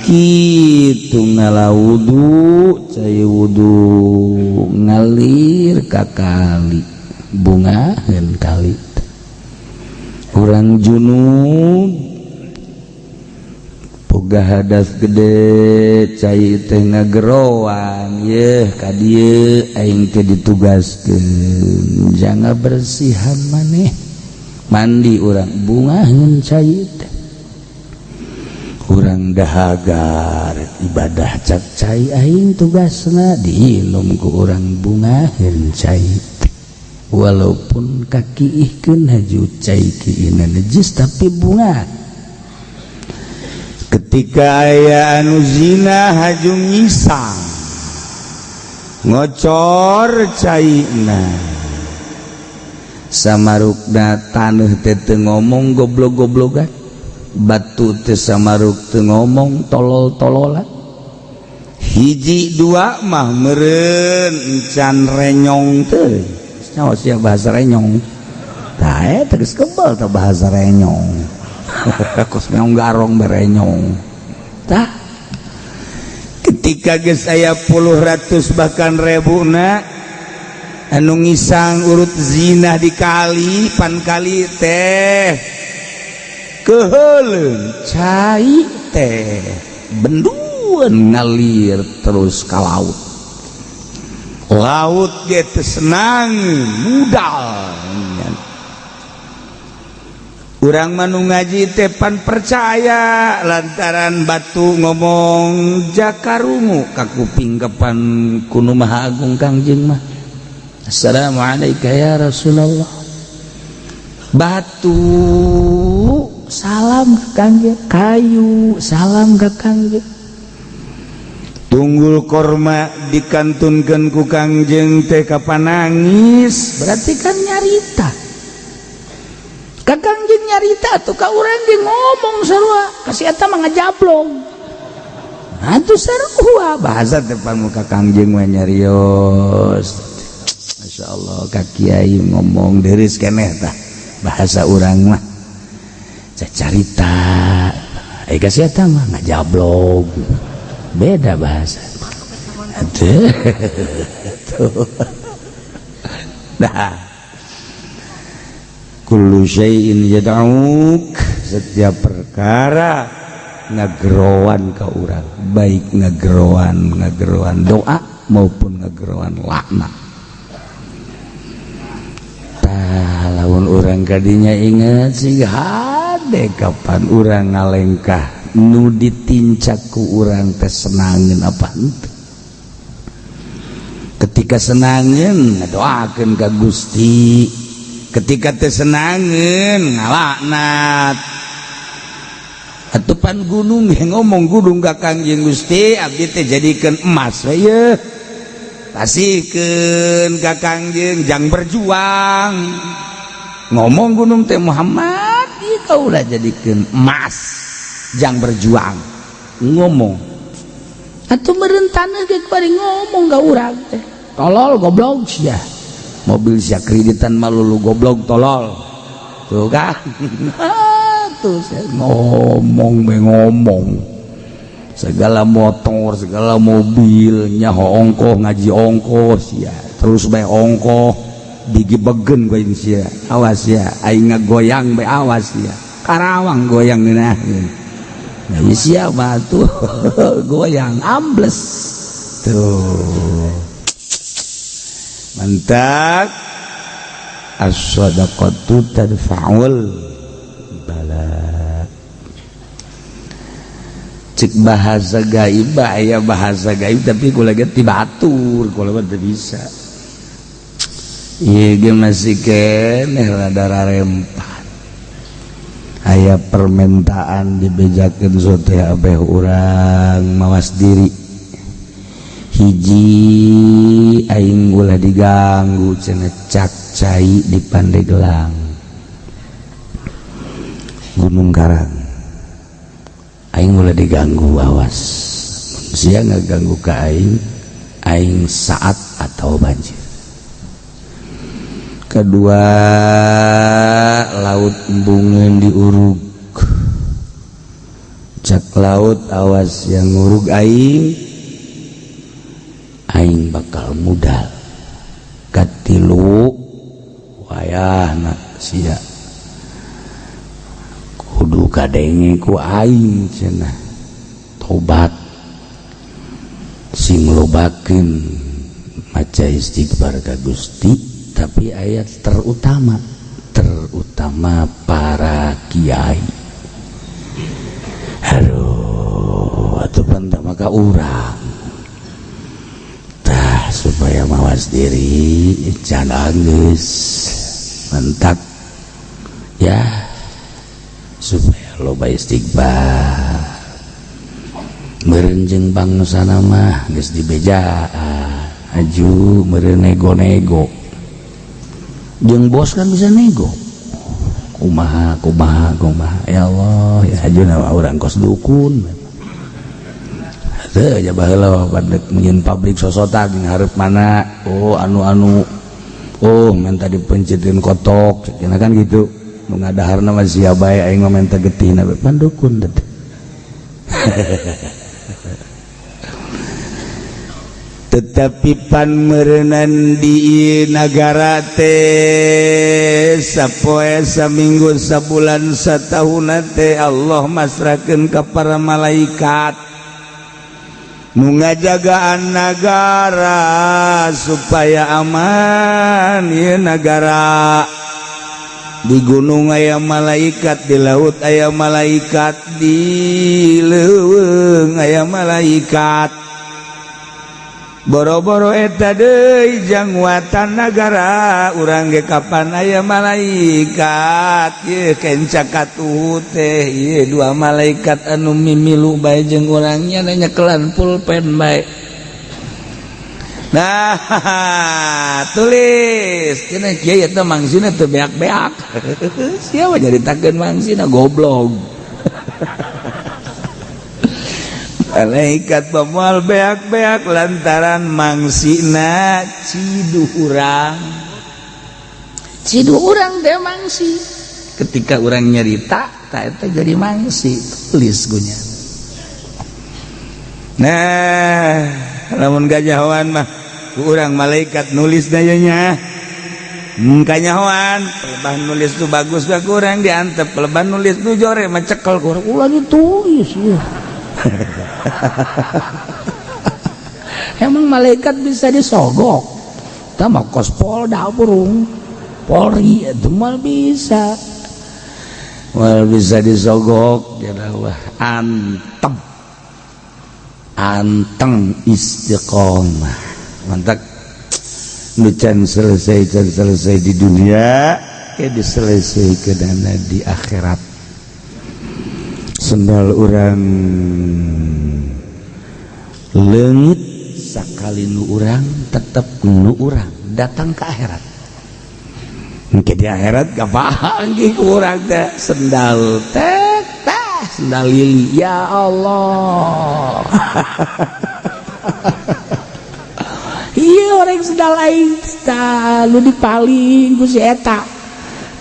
kitu ngalawudu cai wudu ngalir ka kali bungaheun kali urang junub boga hadas gede cai teh ngageroan yeuh ka dieu aing teh ditugaskeun janga bersihan maneh mandi urang bungaheun cai teh kurang dahagar ibadah cak cai aing tugasna diinum ku urang bungaheun cai walaupun kaki ihkeun haju cai kiina najis tapi bunga ketika aya anu zina haju ngisang ngocor caina samarukna taneuh teh teu ngomong goblok-goblogan batu teh samaruk teu ngomong tolol-tololan hiji dua mah meureun encan renyong teh nyawa sia bahasa renyong tah eta geus kebal tah bahasa renyong kos meong garong berenyong tah ketika geus aya puluh ratus bahkan rebuna anu ngisang urut zina di kali pan kali teh keheuleun cai teh benduan ngalir terus ka laut laut ge teu senang budal urang manu ngaji teh pan percaya lantaran batu ngomong jakarungu ka kuping kapan kuno Maha Agung Kangjeng mah assalamualaikum ya Rasulullah batu salam ke Kangjeng kayu salam ke Kangjeng tunggul korma dikantunkeun ku Kangjeng teh kapan nangis berarti kan nyarita ka Kangjeng nyarita tuh ka urang ge ngomong sarua kasih eta mah ngajablong atuh sarua bahasa depan muka Kangjeng mah nyarios masyaallah ka kiai ngomong deureus keneh tah bahasa urang mah carita kasih eta mah ngajablog beda bahasa aduh dah kullu syai'in yad'uk setiap perkara ngagerowan ka urang baik ngagerowan doa maupun ngagerowan laknat tah lamun urang kadinya inget sih hade kapan urang ngalengkah nu ditincak ku urang teh senangeun apa henteu ketika senangeun ngadoakeun ka Gusti ketika teu senangeun ngalaknat atupan gunung ngomong gunung ka Kangjeng Gusti abdi teh jadikeun emas we yeuh kasihkeun ka Kangjeng jang berjuang ngomong gunung teh Muhammad ieu kaula jadikeun emas jang berjuang ngomong atuh meureun taneuh ge bari ngomong ka urang teh tolol goblok sia mobil sia kreditan malulu goblok tolol tuh kan tuh saya ngomong segala motor segala mobil nyaho ongkoh ngaji ongkoh sia terus bae ongkoh digibegen ku aing sia awas ya aing ngagoyang bae awas ya Karawang goyang ngeunaheun nah sia batu goyang ambles tuh mantap as-shadaqatu tadfa'ul bala cek bahasa gaib aya bahasa gaib tapi kula ge tibatur kula mah teu bisa ieu ge masih keneh rada rarempat aya permintaan dibejakeun soteh abeh urang mawas diri hiji aing ulah diganggu cenah cak cai di Pandeglang Gunung Karang aing ulah diganggu awas sia ngaganggu ka aing saat atau banjir kedua laut embungeun diurug cak laut awas yang ngurug aing bakal mudal katilu wayahna sia kudu kadenge ku aing cenah tobat sing lobakeun maca istighfar ka Gusti tapi ayat terutama para kiai aduh ka urang tah supaya mawas diri can geus mentak ya supaya loba istighfar meureun jeung bangsana mah geus dibejaan aju meureun nego-nego jeung bos kan bisa nego kumaha ya Allah ya ajeuna urang kos dukun teu aja baheula badek nyeun pabrik sosotan ngarep mana oh anu oh minta dipencetkeun kotok cenah kan gitu nu ngadaharna mah sia bae aing mah minta getihna pan dukun teh tetapi pan meureunan di nagara teh sapoe saminggu sabulan satahun teh Allah masrakeun ka para malaikat nu ngajagaan nagara supaya aman ieu nagara di gunung aya malaikat di laut aya malaikat di leuweung aya malaikat boro-boro eta deui jangwatan nagara urang ge kapan aya malaikat ye kenca katuhu teh ye dua malaikat anu mimilu bae jeung urang nya nyekelan pulpen bae nah tulis cenah kieu eta mangsina teu beak-beak sia we nyaritakeun mangsina goblok malaikat pemual beak-beak lantaran mangsina cidu urang teh mangsi ketika urang nyarita tak eta jadi mangsi tulis gunya nah lamun gajahoan mah urang malaikat nulis daya nya kanyahoan peleban nulis tu bagus gak urang diantep peleban nulis tu jore mah cekel urang ulah ditulis ya emang malaikat bisa disogok tambah kos polda burung polri itu mal bisa disogok jadawah anteng istiqomah mantap can selesai di dunia kayak diselesaikan di akhirat sendal urang leungit sakali nu urang tetep nu urang datang ke akhirat engke di akhirat gapanggih ku urang teh sendal teh sendal lili ya Allah iya orang sendal aing lu dipaling ku si eta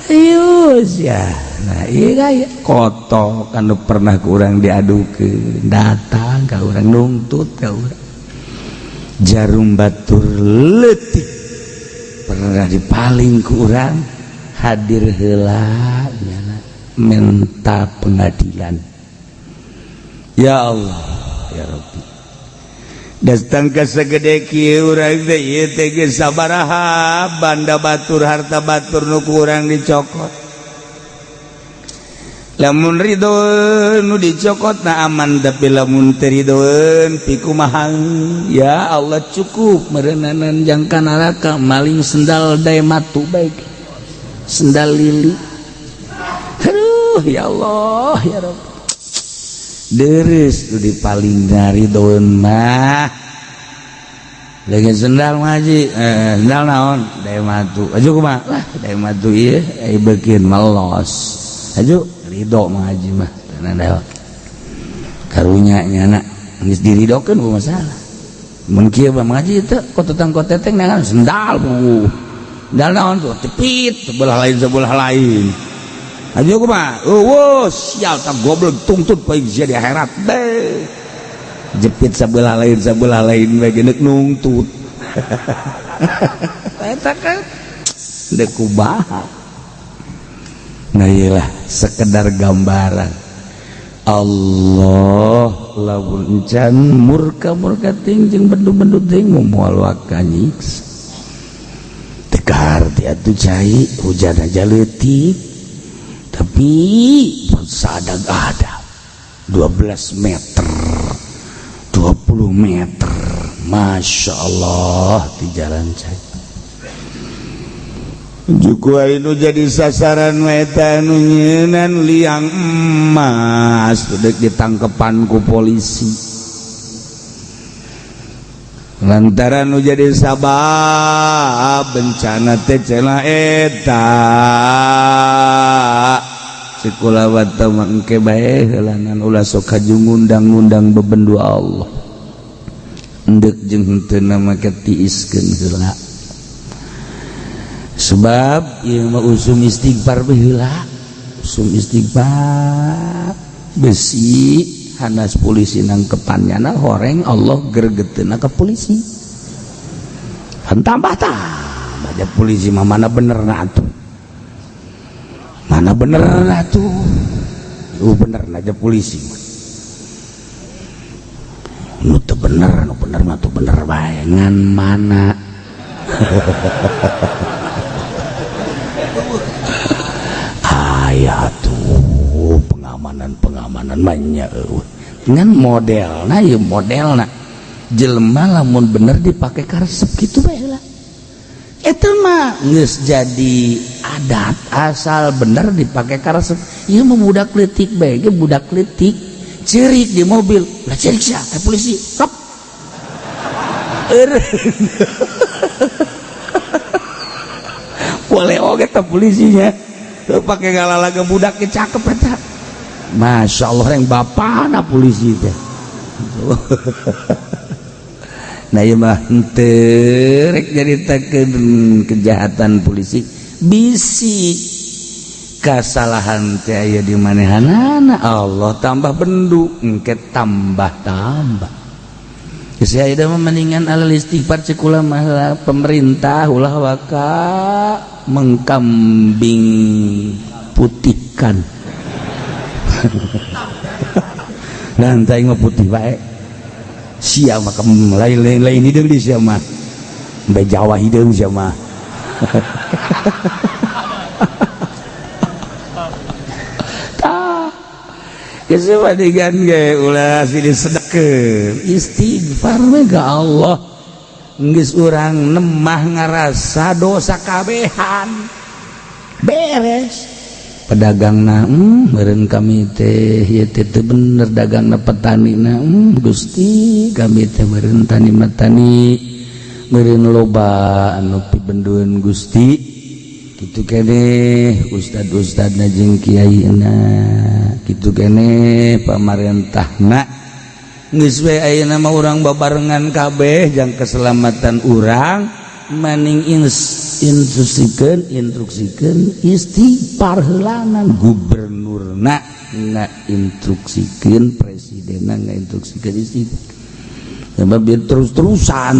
yus ya nah iya gaya kotok anu pernah ke urang diadukeun datang ka urang nuntut ka urang jarum batur leutik pernah dipaling ku urang hadir heula nyana minta pengadilan ya Allah ya Rabbi datang ka sagede kieu urang teh ieu teh geus sabaraha banda batur harta batur nu ku urang dicokot lamun ridho nu dicokot na aman tapi lamun teridoeun pikumahang ya Allah cukup meureunanan jangka neraka maling sendal dae matu baik sendal lili aduh ya Allah ya Rabb deres tu dipaling dari ridhoeun mah lagi sendal ngaji sendal naon dae matu aju kumaha lah dae matu ieu ai beukeun malos aju ridho ngaji mah tanah karunya nyana geus diridokeun bu masalah mun kieu mah ngaji teh kotetang koteteng nangan sendal bu sendal naon tuh cepit sebelah lain aja kumaha eueus sial tak goblok tungtut paing sia di akhirat deh jepit sebelah lain bae geus nungtut eta kan deuk kumaha. Nah iyalah sekedar gambaran Allah lamun encan murka ting jeung bendu ting moal wakanyix tekar ti atuh cai hujan aja leutik tapi sadag ada 12 meter meter Masya Allah di jalan cai Juku itu jadi sasaran weta nu nyeunaan liang emas udah ditangkepan ku polisi lantaran nu jadi sabab bencana teh cenah eta sekolah mah engke bae heulangan ulah sok kajung ngundang-undang bebendu Allah endek jeung henteu nama ketiiskeun heula sebab ieu mah usum istighfar baheula usum istighfar besi hanas polisi nangkepannya horeng Allah gergeteuna ka polisi tambah baca polisi mah mana benerna atuh mana benerna atuh bener aja polisi nu teu bener mah tuh bener bae ngan mana aya tuh pengamanan banyak dengan modelna ya modelna jelema lamun bener dipake karesep gitu bae lah eta mah geus jadi adat asal bener dipake karesep ieu mah budak leutik bae ge budak leutik ceurik di mobil lah ceurik sia polisi stop boleh oge teh polisinya pakai galalaga budak ke cakep eta Masya Allah yang bapana polisi teh nah ieu mah henteu rek nyaritakeun kejahatan polisi bisi kasalahan teh aya di manehanana Allah tambah bendu engke tambah geus aya da mendingan alal istighfar cek ulama pemerintah ulah waka mengkambing putihkan dan tayang mah putih bae sia mah lain hideung di sia mah bae Jawa hideung sia mah tah kesepadigan ge ulah sidi sedekeuh istighfar we ka Allah geus urang nemah ngarasa dosa kabehan beres pedagangna meureun kami teh ieu teh teu bener dagangna petanina Gusti kami teh meureun tani meureun loba anu pibendueun Gusti kitu keneh ustad-ustadna jeung kiaina kitu keneh pamarentahna geus we ayeuna mah urang babarengan kabeh jang keselamatan urang maning instruksikeun istighfar heulanan gubernurna ngainstruksikeun presidenna ngainstruksikeun istighfar sebab biar terus-terusan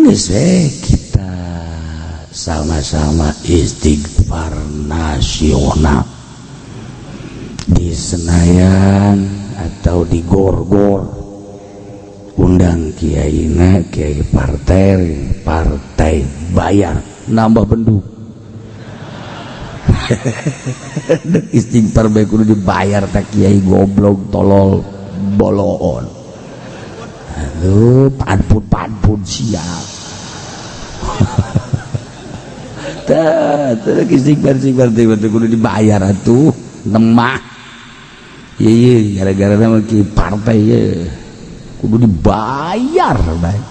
geus we kita sama-sama istighfar nasional di Senayan atau di Gorgor undang kiaina kiai partai bayar nambah bendu istighfar bae kudu dibayar tak kiai goblok tolol boloon aduh padpun siap tah istighfar kudu dibayar atuh nemah iya gara-gara nama ki partai ya kudu dibayar baik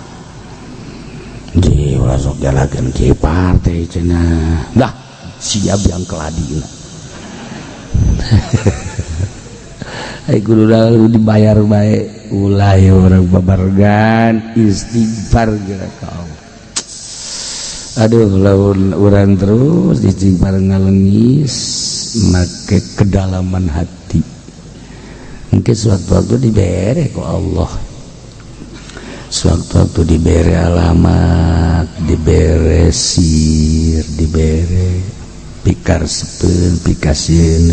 jadi ulah sok jalakeun ki partai cenah dah siap yang keladina ai kudu dibayar baik ulah ya orang babargan istighfar geura ka Allah aduh laun urang terus istighfar ngalengis make kedalaman hati mungkin sewaktu-waktu dibere kok Allah sewaktu-waktu dibere alamat dibere sir dibere pikar sepen pikasieun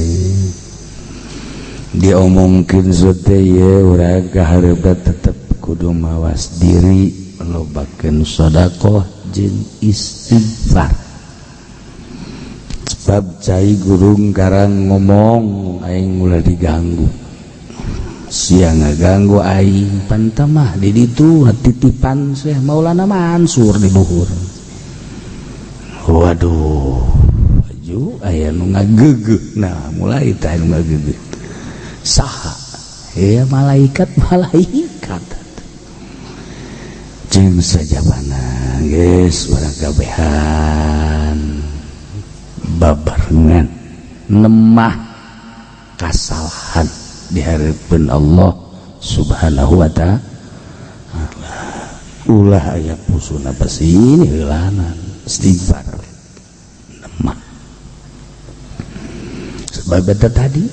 diomongkeun sote ye urang kahareup tetep kudu mawas diri lobakeun sedekah jeung istighfar sebab cai gurung karang ngomong aing ulah diganggu siang ngaganggu aing pantamah di ditu titipan Syekh Maulana Mansur di luhur. Waduh, aju aya nu ngagegeh. Nah, mulai teh nu ngagegeh. Saha? Ya malaikat. Jeung sajabana geus urang kabehan babarengan nemah kasalahan di harapan Allah Subhanahu wa ta'ala. Ulah aya pusuna pasini heulanan istighfar nemah. Sebab eta tadi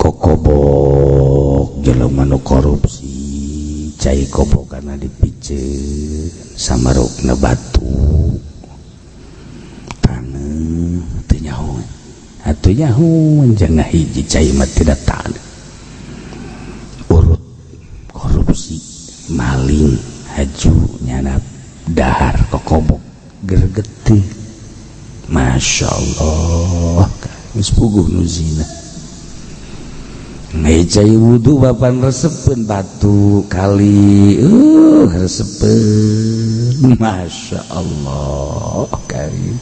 kokobok jelema nu korupsi cai kobokana dipiceun samarukna batu taneuh teu nyaho. Atuh nyaho jangan hiji cai mah tidak tahu urut korupsi maling haju nyana dahar kokobok gergetih. Masya Allah geus puguh nu zina ngai cai wudu bapan resepeun batu kali resepeun. Masya Allah karim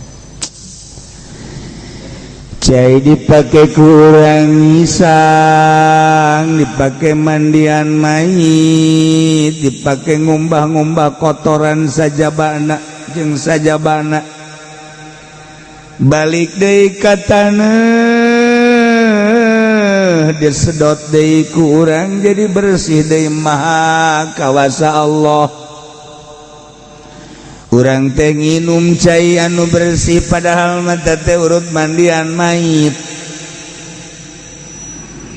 cai dipake kurang isang, dipake mandian mayit, dipake ngumbah-ngumbah kotoran sajabana jeung sajabana. Balik deui ka taneuh disedot deui ku urang jadi bersih deui maha kawasa Allah. Urang teh nginum cai anu bersih padahal mata teh urut mandian mayit.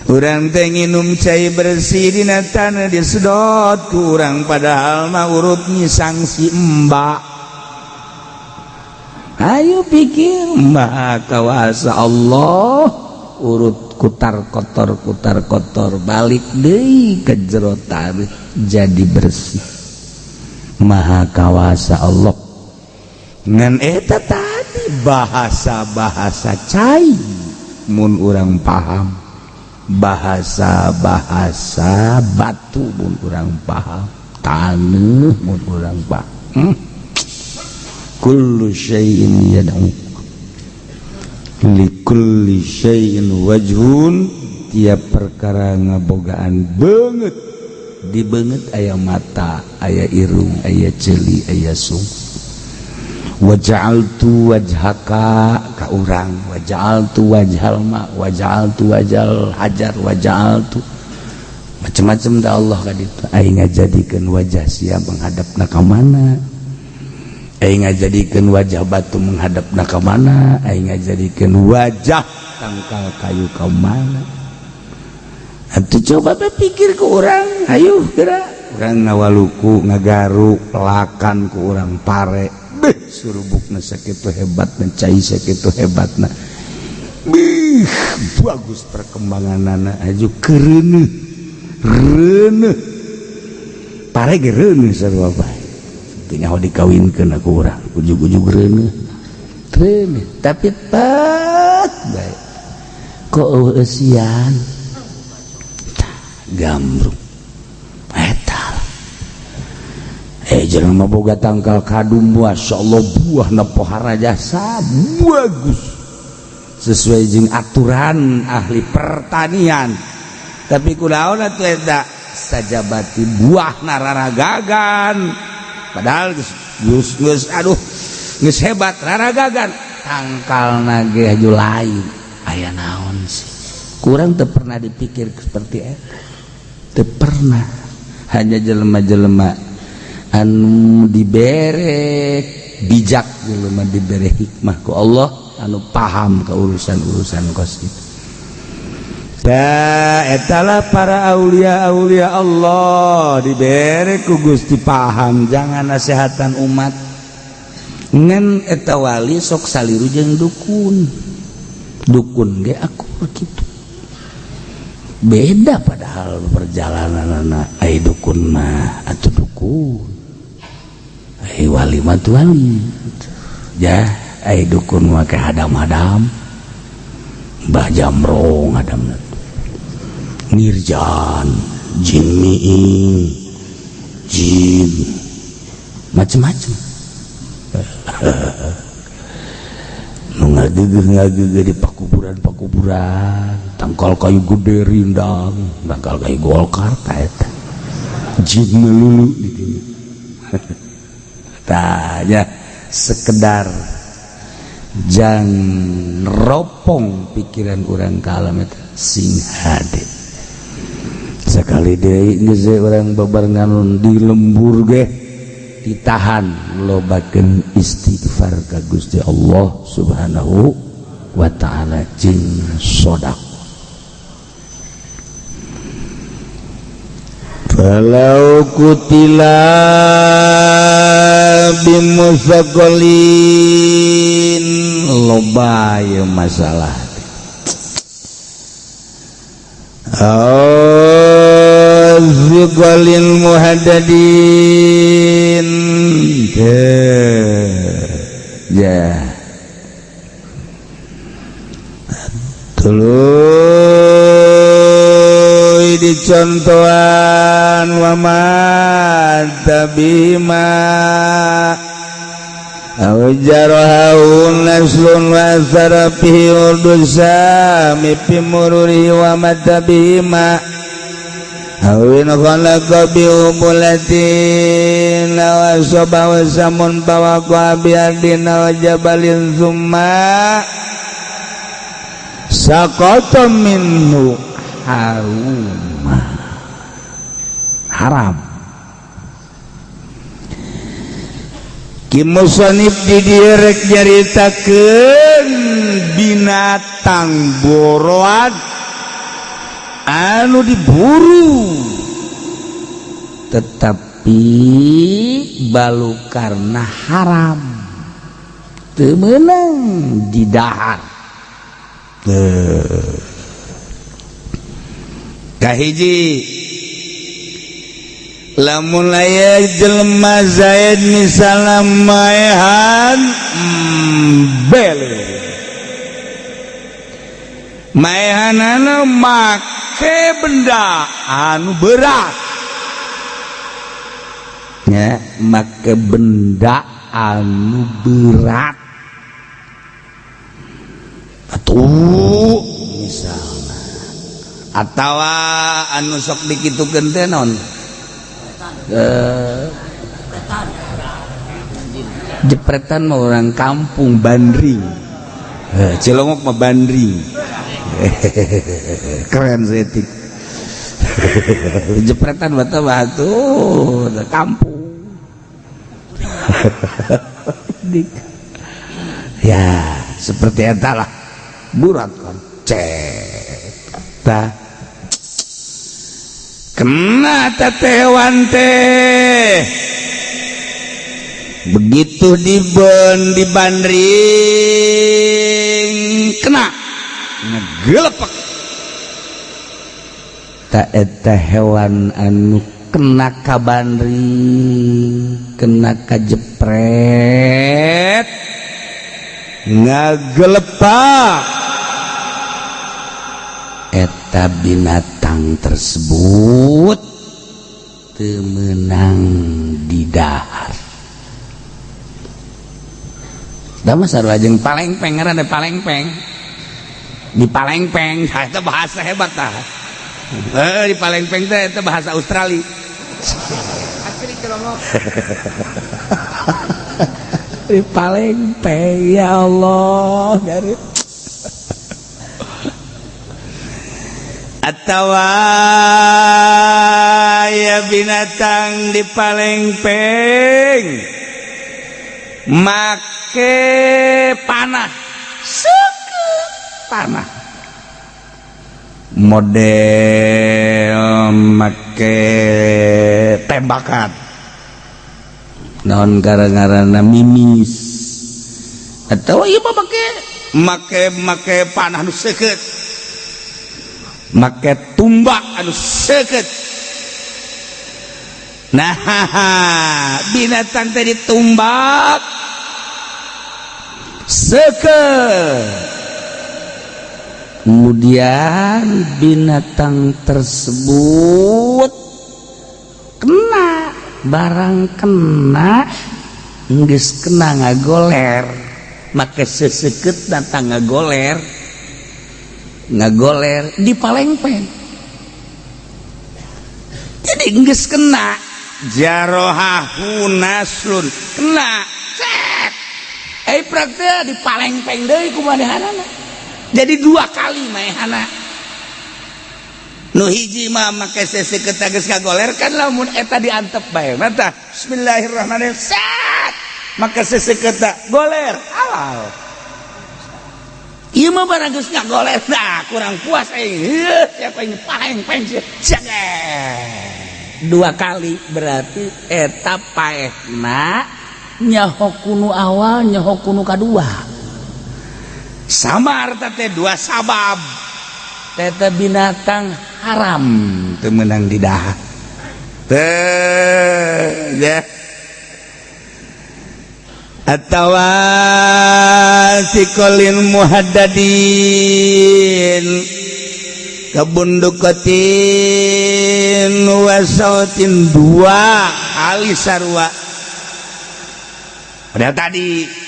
Urang teh nginum cai bersih dina taneuh disedot ku urang padahal mah urut nyisang si mbak. Ayo pikir maha kawasa Allah urut kutar kotor balik deui ka jero taneuh jadi bersih. Maha kawasa Allah ngan eta tadi bahasa-bahasa cai mun urang paham, bahasa-bahasa batu mun urang paham, taneuh mun urang paham. Kullu syai'in yad'u li kulli syai'in wajhun. Tiap perkara ngabogaan beungeut. Di beungeut aya mata, aya irung, aya ceuli, aya sung. Waja'altu wajhaka ka urang, waja'altu wajhal ma, waja'altu wajal hajar, waja'altu macam-macam da Allah ka ditu. Aing ngajadikeun wajah sia menghadapna ka mana, aing ngajadikeun wajah batu menghadapna ka mana, aing ngajadikeun wajah tangkal kayu ka mana. Atuh coba berpikir ke orang, ayo gerak. Orang ngawaluku, ngagaru, pelakan ku orang pare. Beh, surubukna sakitu hebatna, cai sakitu hebatna. Beh, bagus perkembanganana, aju kereuneuh, reuneuh. Pare ge reuneuh sarua bae. Teu nyaho dikawinkeun aku urang, ujug-ujug reuneuh. Reuneuh, tapi pat bae. Kok eueusian gambruk etal jelema boga tangkal kadum masyaallah buahna pohara jasa bagus sesuai jeung aturan ahli pertanian. Tapi kunaon atuh eta sajabati buahna raragagan padahal geus geus hebat raragagan tangkalna ge haju lain. Aya naon sih kurang teu pernah dipikir seperti eta. Teu pernah. Hanya jelema-jelema anu dibere bijak, jelema dibere hikmah ku Allah anu paham ka urusan-urusan kos itu. Da etalah para aulia-aulia Allah dibere ku Gusti paham jangan nasehatan umat. Ngan eta wali sok saliru jeung dukun. Dukun ge akur kitu. Beda padahal perjalanan anak ai dukun mah atuh dukun ai wali mah wali ya ai dukun mah ke hadam-hadam Mbah Jamrong hadamna nirjan, jin miing, jin macam-macam. Ngagegeh di pakuburan tangkal kayu gede rindang, tangkal kayu golkar eta jin melulu di dieu. Tanya sekedar jang ropong pikiran urang ka alam eta sing hade. Sakali deui geus urang babarengan di lembur ge ditahan lobakeun istighfar ka Gusti Allah Subhanahu wa ta'ala jeung sedekah. Falau kutila bimusaqalin loba ye masalah. Ziqalil muhaddadin ya tuluy dicontohan wa matabima awjarahu naslun wa sarafihi urdusa mipi mururi wa matabima awin khalaqa bi'ubulatin wa soba wa samun bawaqa bi'ardin wa jabalin thumma saqata minhu haram kimusanif didirek jaritakeun binatang boroan anu diburu tetapi balukarna haram teu meunang didahar. Kahiji lamun aya jelema zaid misalna maehan bele maehanana make benda anu berat ya, make benda anu berat atuh misalna atawa anu sok dikitukeun teh naon jepretan mah orang kampung bandring, Cilongok mah bandring. Keren setik. Jepretan bata batu kampung. Ya seperti eta lah burat kan cek kena tetewan teh begitu dibandring kena ngegelepek tak eta hewan anu kena ka bandring kena ka jepret ngagelepak eta binatang tersebut teu meunang didahar. Da mah sarua jeung palengpeng ngaranna palengpeng. Di palengpeng eta bahasa hebat tah. Di palengpeng teh eta bahasa Australia. Asli Cilongok. Di palengpeng ya Allah garis. Atawa ya binatang di palengpeng make panah seukeut panah model make tembakan naon gara-garana mimis atawa ieu mah make panah nu seukeut make tumbak anu seukeut. Nah binatang teh ditumbak seukeut kemudian binatang tersebut kena barang kena geus kena ngagoler make seseukeut datang ngagoler di palengpeng jadi geus kena jarohahu naslun kena set praktek di palengpeng deui kumanehanana jadi 2 kali maehana nu hiji mah make seseukeut geus ngagoler kan lamun eta diantep bae mata bismillahirrahmanirrahim set make seseukeut goler halal ieu mah barang geus ngagoler nah kurang puas siapa ini palengpeng jaget 2 kali berarti eta paehna nyaho kunu awal nyaho kunu kadua samar teh 2 sabab teh binatang haram teu meunang didahar teh ya atawa sikolin muhaddadin kabundukatin wasautin 2 kali sarua padahal tadi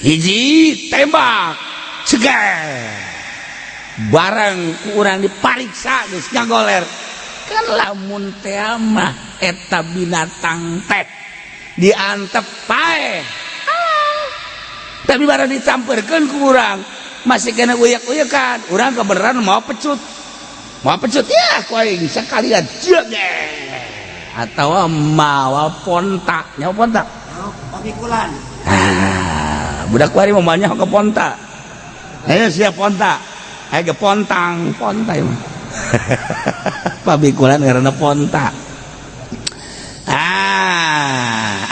hiji tembak ceger barang kurang dipariksa geus ngagoler kan lamun teh mah eta binatang teh diantep pae tapi barang dicamperkeun ku urang masih kena uyak-uyakan urang kebenaran mau pecut ya ku aing sakalian jeget atawa mawa ponta nyawa ponta pamikulan budak kuari mau banyak ke ponta ayo siap ponta ayo ke pontang ponta ya pamikulan karena ponta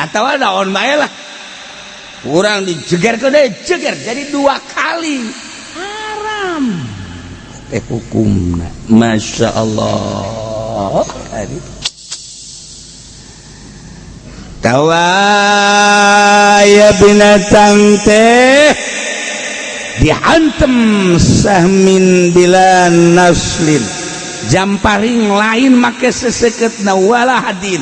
atawa daun bae lah kurang dijeger ke deh jeger jadi 2 kali haram hukumna masya Allah tawaya binatang teh dihantem sahmin bila naslin jamparing lain make seseukeutna wala hadin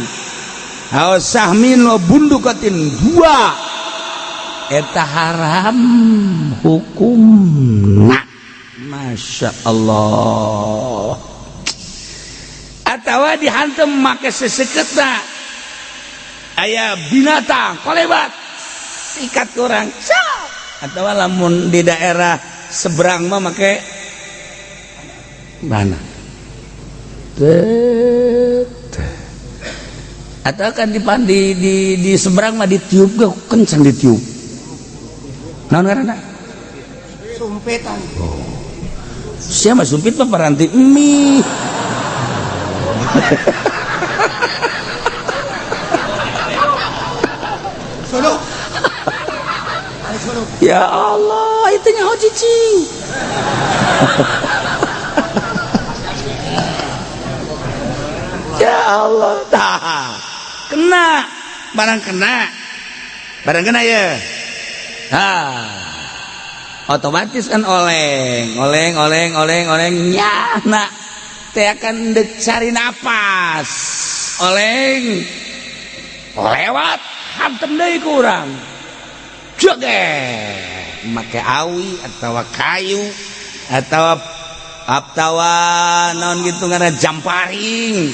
aw sahmin wa bundukatin 2 eta haram hukumna masya Allah atawa dihantem make seseukeutna aya binatang kolebat sikat kurang atawa lamun di daerah seberang mah make mana atau kan di seberang mah ditiup gak kencang ditiup naon ngaranna sumpitan siapa sumpit mah paranti mie solo ya Allah itu nyaho cicing ya Allah tah kena barang kena ya otomatis kan oleng nyana teh akan cari napas oleng lewat hantem deui kurang joget make awi atau kayu atau naon gitu ngaranna jamparing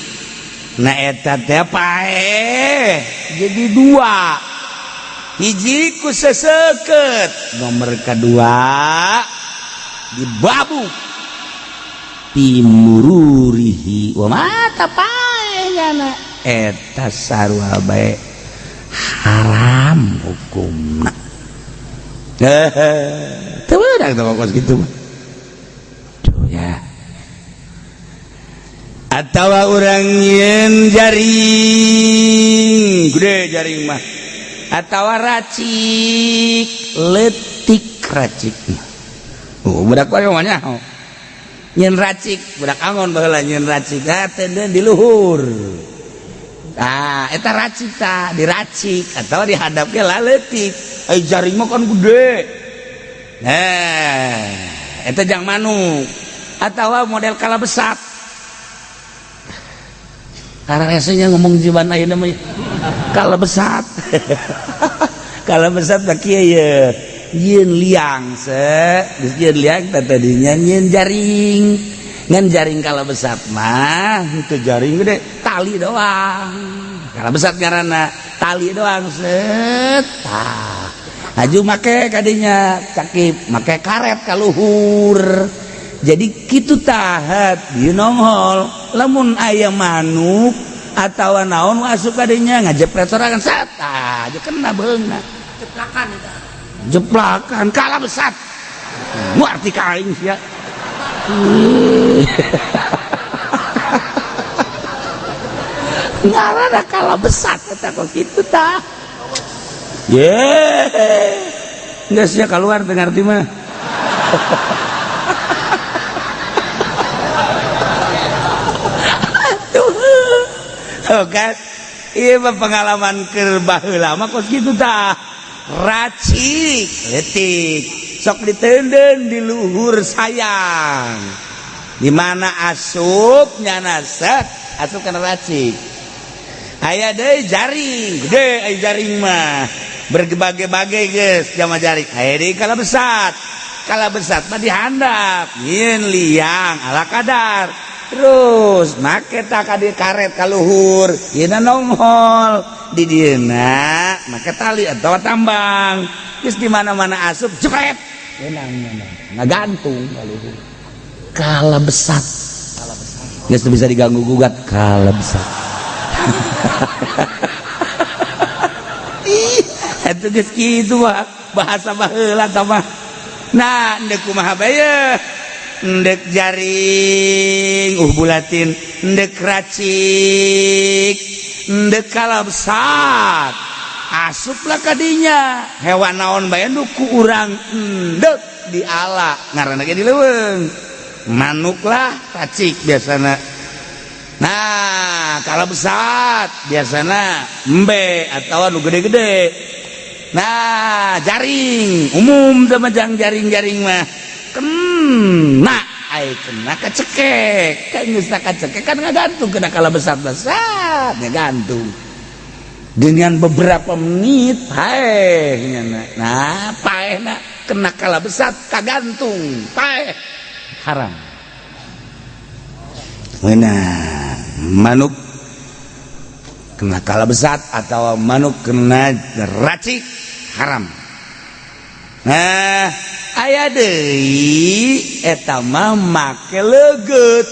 nah eta teh pae jadi 2 hiji ku seseukeut nomor kedua dibabuk timururihi wa mata paenyana eta sarua bae haram hukumna teu beunang teu kos kitu mah tuh ya atawa urang nyeun jaring gede jaring mah atawa racik letik racik budak wae mah nyaho nyeun racik budak angon baheula nyeun racik teh di luhur eta racik tah diracik atawa dihadap ge laletik jaring mah kan gede eta jang manuk atawa model kala besat karena rasanya ngomong jiban ayeuna mah kala besat kala besat mah kieu ye yeun liang geus yeun liang tadinya nyeun jaring ngan jaring kala besat mah itu jaring gede tali doang kala besat ngaranna tali doang aju make kadinya cakip make karet kaluhur jadi kitu tahat di nongol lamun aya manuk atawa naon masuk kadinya ngajepret sorangan sata aja kena beungna Jeplakan itu. jeplakan kala besat muarti kaing sia ngaranna kala besat eta kok kitu tah nggak sih keluar dengar di mah tuh kan iya pengalaman kerbaheula mah kos gitu tah racik letik sok ditenden di luhur sayang di mana asup nyana set asup kana racik aya deui jaring gede aya jaring mah berbagai-bagai geus jama jaring aya deui kala besat mah dihandap nyeun liang ala kadar terus make ta ka dieu karet ka luhur yeuna nongol di dieuna make tali atawa tambang geus di mana-mana asup jepret eunang ngagantung ka luhur kala besat geus bisa diganggu gugat kala besat itu geus kitu mah bahasa baheula tah mah nah endek kumaha bae endek jaring bulatin endek racik endek kalabsat asuplah kadinya hewan naon bae nu ku urang endek di ala ngaranna ge di leuweung manuk lah racik biasana nah kalau besar biasanya embe atau anu gede-gede nah jaring umum sama jaring-jaring mah kena kena kecekek kan geus kecekek kan ngagantung kena kala besar-besar ngagantung dengan beberapa menit paeh nah paehna kena kala besar kagantung paeh haram nah manuk kena kala besat atau manuk kena racik haram nah aya deui eta mah make leget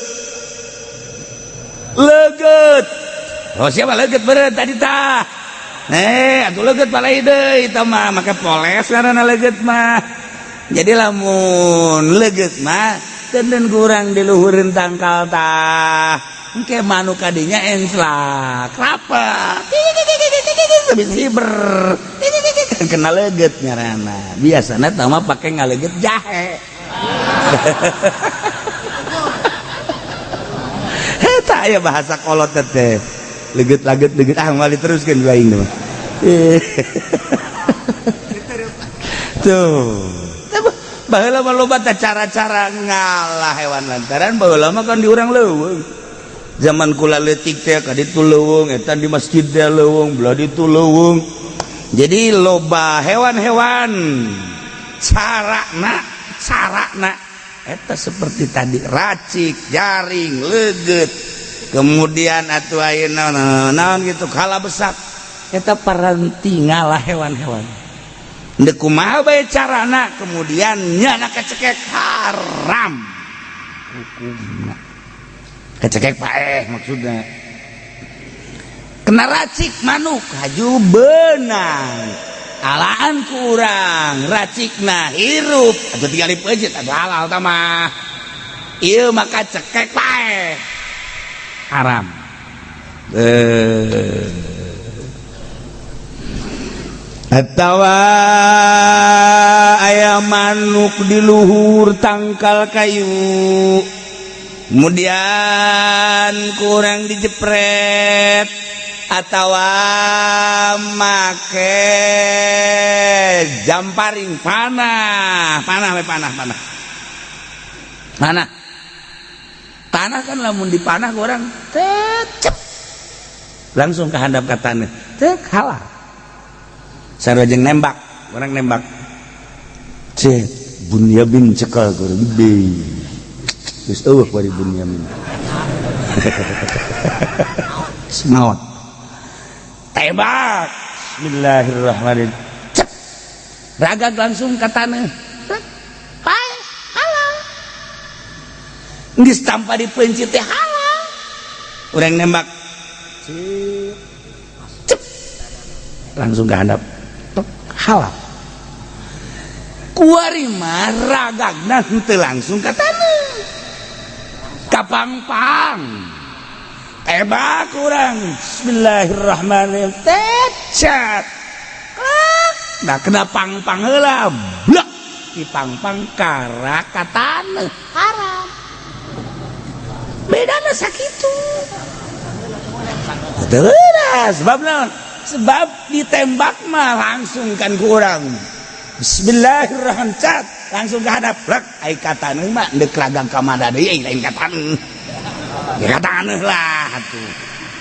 oh siapa leget beureut tadi tah atuh leget palai deui eta mah make poles karena leget mah jadi lamun leget mah tenden kurang di luhureun tangkal tah engke manuk kadinya enslak rapat habis hiber kena leget ngaranna biasana tah mah pake ngaleget jahe eta aya bahasa kolot teh leget-leget mali teruskeun aing mah tuh baheula mah loba teh cara-cara ngalah hewan lantaran baheula mah kan di urang leuweung zaman kula leutik teh ka ditu leuweung eta di masjid teh leuweung belah ditu leuweung jadi loba hewan-hewan carana eta seperti tadi racik jaring leget kemudian atuh ayeuna naon gitu kala besar eta paranti ngalah hewan-hewan ndek kumaha bae carana kemudian nyana kecekek haram hukumna kecekek paeh maksudna kena racik manuk haju benang alaan kurang racikna hirup atuh tinggal dipeujit atuh halal tah mah ieu mah kecekek paeh haram atawa aya manuk di luhur tangkal kayu kemudian kurang dijepret atawa make jamparing panah Mana tanah kan lamun dipanah ke orang cep langsung ke handap ka tanah teu halal. Sarojeng nembak, orang nembak cek Bunyamin cekal ke orang gede terus bari Bunyamin semangat tembak bismillahirrahmanirrahim cep ragag langsung ke tanah pae halal geus tanpa dipencit teh halal urang nembak cep langsung ke handap tok halal kuari mah ragagna henteu langsung ka taneuh kapangpang tebak urang bismillahirrahmanirrahim tecat nah kena pangpang heula blak dipangpang kara ka taneuh haram bedana sakitu teulah sebab naon sebab ditembak mah langsung kan ku urang bismillahirrahmanirrahim cat langsung ke hadap blak ai ka taneuh mah deuk ragang ka mana deui lain ka taneuh ya ka taneuh lah atuh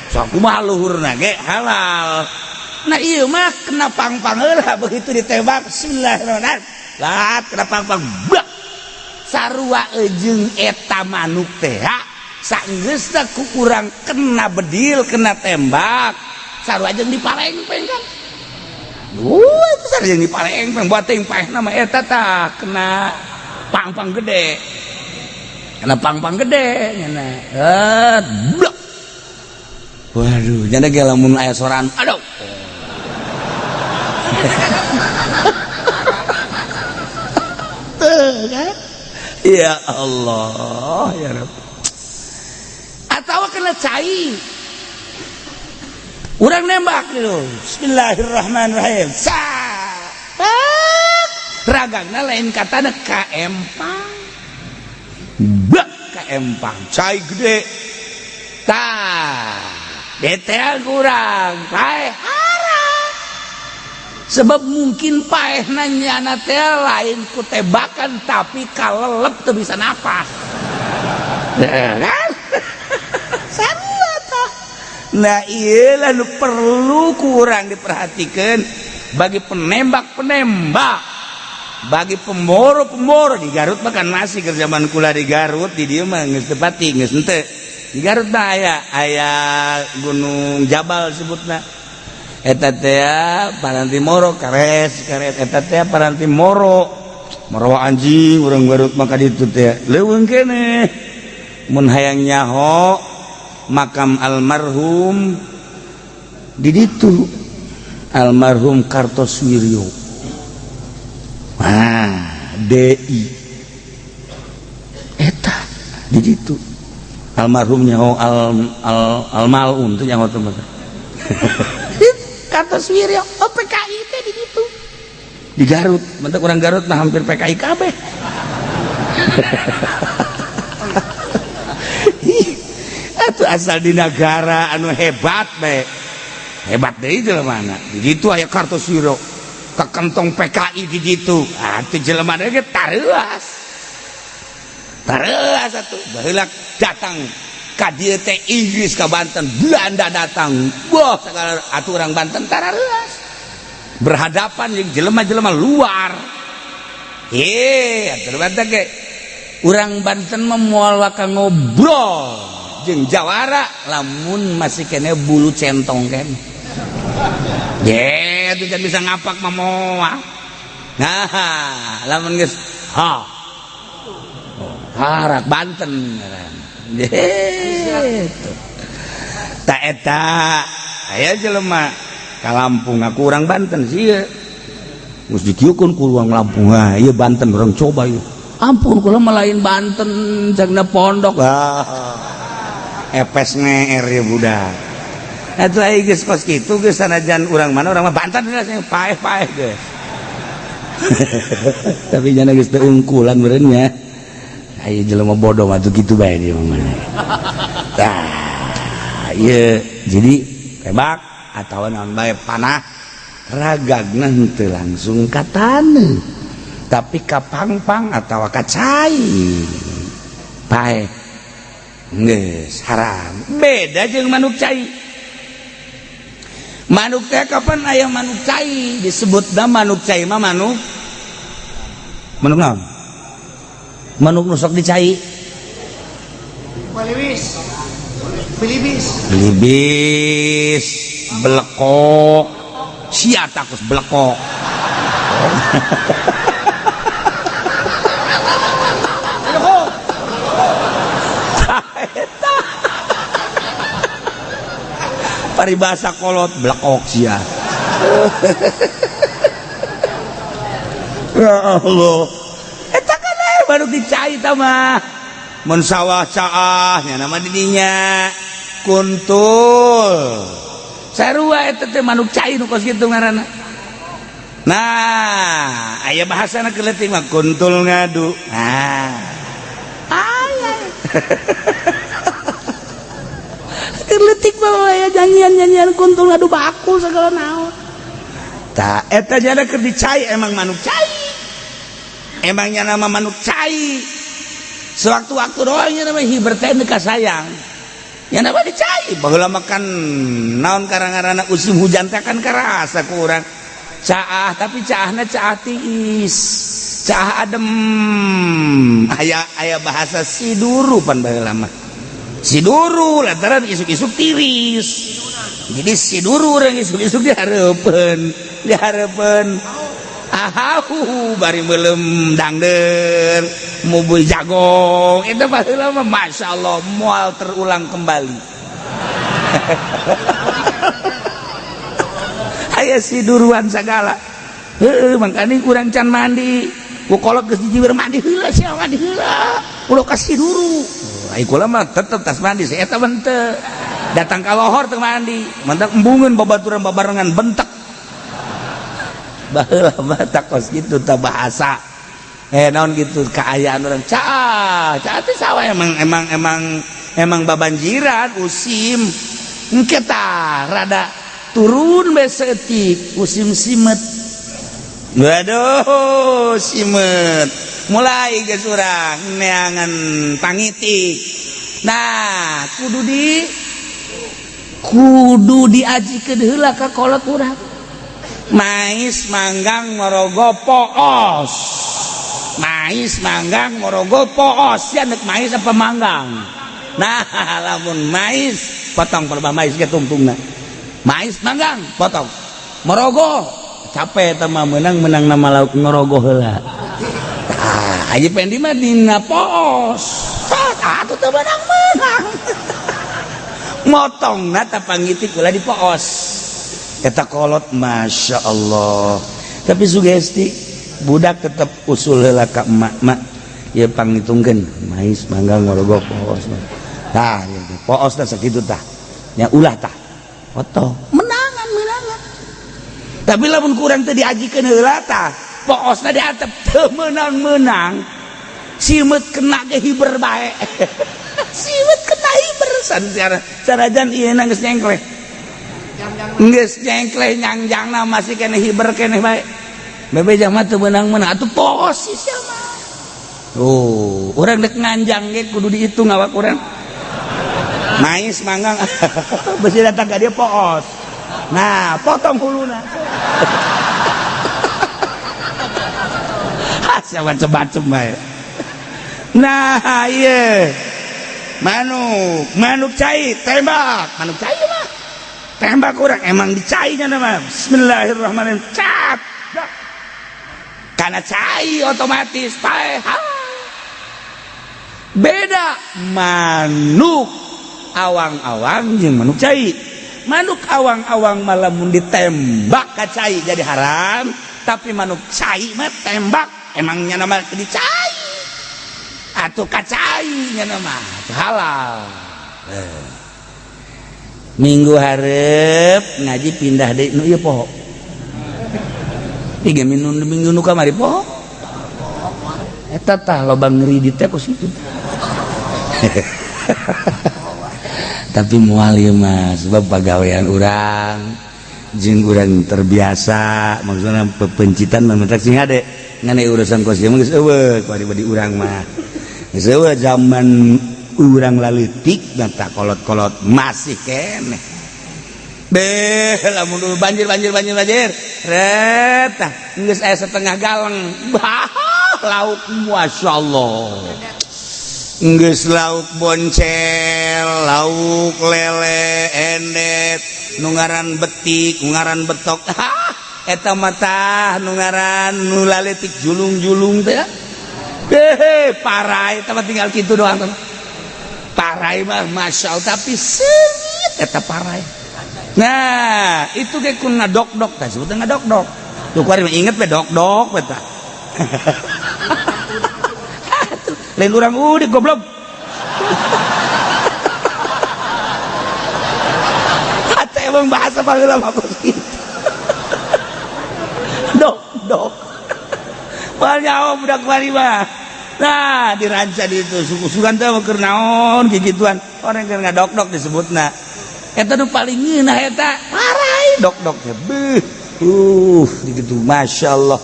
sok kumaha luhurna ge halal. Nah ieu mah kena pangpang heula begitu ditembak bismillahirrahmanirrahim lat kena pangpang blak sarua ejeung eta manuk teh saenggeusna ku urang kena bedil kena tembak sarua jeung dipalengpeng kan itu sarua jeung dipalengpeng buat tengpahna mah eta tah kena pangpang gede kena pangpang gede nya blok waduh nya ge lamun aya soran aduh tuh kan ya Allah ya Rabb atawa kena cai urang nembak gitu bismillahirrahmanirrahim ragagna lain katana ka empang bak ka empang cai gede tah betean kurang paeh haram sebab mungkin paehna nyana teh lain ku tebakan tapi kalelep teu bisa napas kan sarua tah nah ieu lah nu perlu kurang diperhatikan bagi penembak-penembak bagi pemoro-pemoro di Garut makan masih ke zaman kula di Garut di dieu mah geus teu pati geus henteu di Garut mah aya Gunung Jabal sebutna eta teh paranti moro karet eta teh paranti moro anjing urang Garut mah ka ditu teh leuweung keneh mun hayang nyaho makam almarhum di ditu almarhum Kartosuwiryo DI eta di ditu almarhum nyaho almalun teh nyaho teh Kartosuwiryo PKI teh di ditu di Garut mentek urang Garut mah hampir PKI kabeh atuh asal di negara anu hebat bae hebat deui jelemana di ditu aya Kartosuwiryo kekentong PKI di ditu atuh jelemana ge tareuas atuh baheula datang ka dieu teh Inggris ka Banten Belanda datang wah sagala atuh urang Banten tareuas berhadapan jeung jelema-jelema luar atuh Banten ge urang Banten mah moal waka ngobrol jeung jawara lamun masih kene bulu centong kan itu kan bisa ngapak mah moal nah lamun geus harak Banten gitu tak eta aya jelema ka Lampung aku urang Banten sieun geus dikieukeun ku urang Lampung ieu Banten urang coba ieu ampun kula mah lain Banten jagna pondok epes ngeer ya budak atuh ai geus kos kitu geus sanajan urang mana urang mah Banten paeh geus tapi jana geus teu ungkulan meureun nya aya jelema bodoh mah tuh kitu bae dia mah tah ieu jadi tebak atawa naon bae panah ragagna henteu langsung ka taneuh tapi ka pangpang atawa ka cai pae geus haram beda jeung manuk cai. Manuk teh kapan aya manuk cai disebutna manuk cai mah manuk naon? Manuk nu sok dicai. Bilibis, belekok, sia takus belekok. Paribasa kolot belekok sia. Ya Allah. Eta kan baru dicai tah mah. Mun sawah caah nya nama didinya kuntul. Sarua eta teh manuk cai nu kos kitu ngaranna. Nah, aya bahasana keleutik mah kuntul ngadu. Nah. Aya. Keleutik mah aya nyanyian-nyanyian kuntul ngadu baku segala naon. Tah eta jana keur dicai emang manuk cai. Emangnya nama manuk cai. Sewaktu-waktu doang nya nama hiber teh neuk kasayang. Ya nama dicai baheula makan naon karangarana musim hujan teh kan karasa ku urang. Caah tapi caahna caah tiis. Caah adem. Aya bahasa siduru pan baheula mah. Siduru lantaran isuk-isuk tiris. Jadi siduru urang isuk-isuk dihareupeun. Ahahu bari meulem dangdeur mubuy jagong itu baheula mah masyaallah moal terulang kembali. Aya siduruan sagala. Heueuh mangkani urang can mandi ku kolot geus dijiwer mandi heula sia mandi heula ulah ka siduru. Ai kula mah tetep tas mandi saya eta bente datang ka lohor teu mandi mentak embungeun babaturan babarengan bentek baheula mah takos kitu tah bahasa naon gitu kaayaan urang caah teh sawah emang babanjiran usim engke tah rada turun bae seutik usim simet. Waduh simet mulai geus urang neangan pangitik. Nah kudu diajikeun heula ka kolot urang. Mais manggang morogo poos. Mais manggang morogo poos. Ya nek mais apa manggang? Nah, lamun mais potong perba mais ke tungtungna. Mais manggang potong. Morogo capek teh mah menang nama lauk ngorogo heula. Ah, aja pendi mah dina poos. Atuh teh menang. Motongna teh pangitik ulah di poos. Eta kolot masya Allah. Tapi sugesti budak tetap usul heula ka emak ya pangitungkeun mais manggang ngorogo poos. Tah poos teh sakitu tah. Nya ulah tah. Foto menangan. Tapi lamun kurang teh diajikeun heula tah, poosna diatep teu meunang-meunang. Simet kena ge hiber bae. Simet kena hiber san sarajan ieu na geus nyengkleh. Geus nyengkleh nyangjangna masih kene hiber kene bae. Bebejang mah teu meunang-meunang atuh poos sia mah. Oh, urang dek nganjang ge kudu dihitung awak urang. Mais manggang besi datang ka dia poos. Nah, potong huluna. Asa macam-macam bae. Nah, ieu. Manuk cai tembak. Manuk cai mah. Tembak urang emang dicainya nama. Bismillahirrahmanirrahim. Cap. Karena cai otomatis pae. Beda manuk awang-awang jeung manuk cai. Manuk awang-awang malamun ditembak ka cai jadi haram, tapi manuk cai mah tembak emangnya nama dicai. Atuh ka cai nya nama halal. Minggu hareup ngaji pindah deui nu ieu poho. 3 minggu nu kamari poho. Eta tah loba ngeri teh ku situ. Tapi moal ieu mah sebab pagawean urang jeung urang terbiasa maksudna pepencitan mah mentak sing hade ngan urusan kos ieu mah geus eueuh ku di urang mah zaman urang laletik tak kolot-kolot masih keneh lamun dulu banjir geus aya setengah galeng lauk masyaallah geus lauk boncel lauk lele endet nu ngaran betik nu ngaran betok eta mah nu ngaran nu laletik julung-julung teh parai eta mah tinggal kitu doang parai mah masyaallah tapi serit eta parai. Nah itu kayak kuna dok-dok tah sebutna ngadok-dok tuh kuari mah inget we dok-dok eta lain urang udik goblok ate emang bahasa baheula mah kitu dok-dok moal nyawa budak kuari mah nah diranca di itu suku-sukan teh keur naon gigituan orang keur ngadok-dok disebutna eta nu paling ngeunah eta parai dok-dok teh gitu masyaallah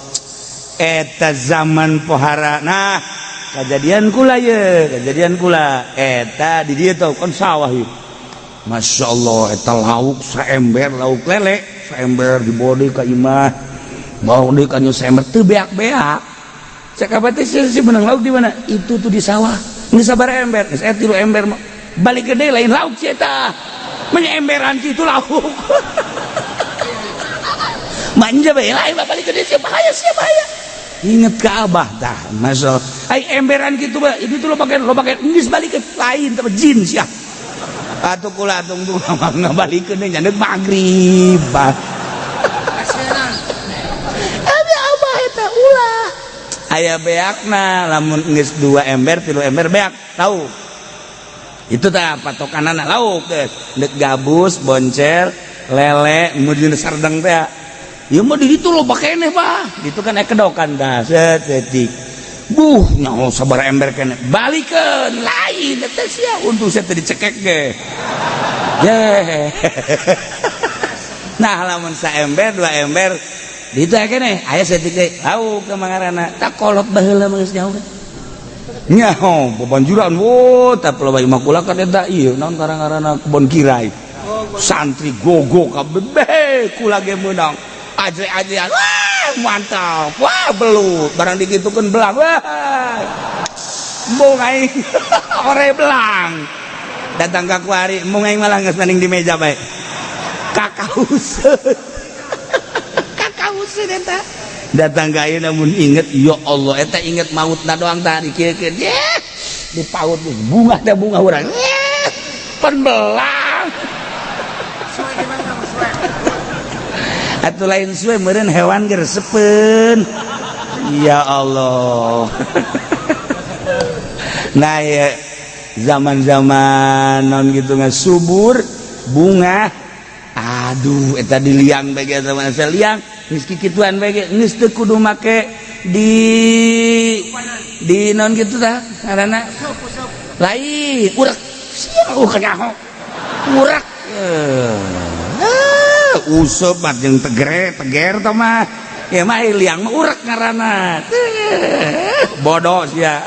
eta zaman pohara. Nah kejadian kula eta di dieu teh kan sawah ieu masyaallah eta lauk saember lauk lele saember dibawa deui ka imah bawa deui ka nyu saember teu beak-beak cek apa teh si menang lauk di mana itu tuh di sawah geus sabar ember geus aya 3 ember balik gede lain lauk si eta menyemberan itu lauk manja bae lain balik gede siapa bahaya inget ke abah dah masyaallah ai emberan gitu ba itu tuh lo pakai geus balik ke lain tapi jin sia atuh kula tunggu mah balikeun nya neuk magrib bah abi abah eta ulah aya beakna lamun geus 2 ember 3 ember beak tahu itu tah patokanana lauk teh dek gabus boncel lele mun sardeng teh ieu mah di ditu loba keneh bah ditu kan aya kedokan dah setik nyaho sabar ember keneh balikeun lain teh sia untung saya teh dicekek ge nah lamun saember 2 ember ditu aya keneh aya setik deui lauk teh mangarana tak kolot baheula mah geus nyaho nyaho bebanjuran tapi loba imah kula kan eta ieu naon karang-karana kebon kirai santri gogo kabeh kula ge meunang ajre-ajrean wah mantap wah belut barang digitukeun belang wah embung aing ore belang datang ka kuari embung aing malah geus maning di meja bae kakauseun eta datang ka ieu namun inget ya Allah eta inget mautna doang tadi kieu-kieu dipaut bunga teh bunga urang pan belang atuh lain suwe meureun hewan ge resepeun ya Allah nah ya zaman-zaman non gitu subur bunga aduh eta di liang bage zaman saya liang geus kikituan bage geus teu kudu make di non gitu tah ngaranna lain urak sia kenyaho urak useup mah jeung teger tah mah ya mah liang mah urak ngaranna bodoh sia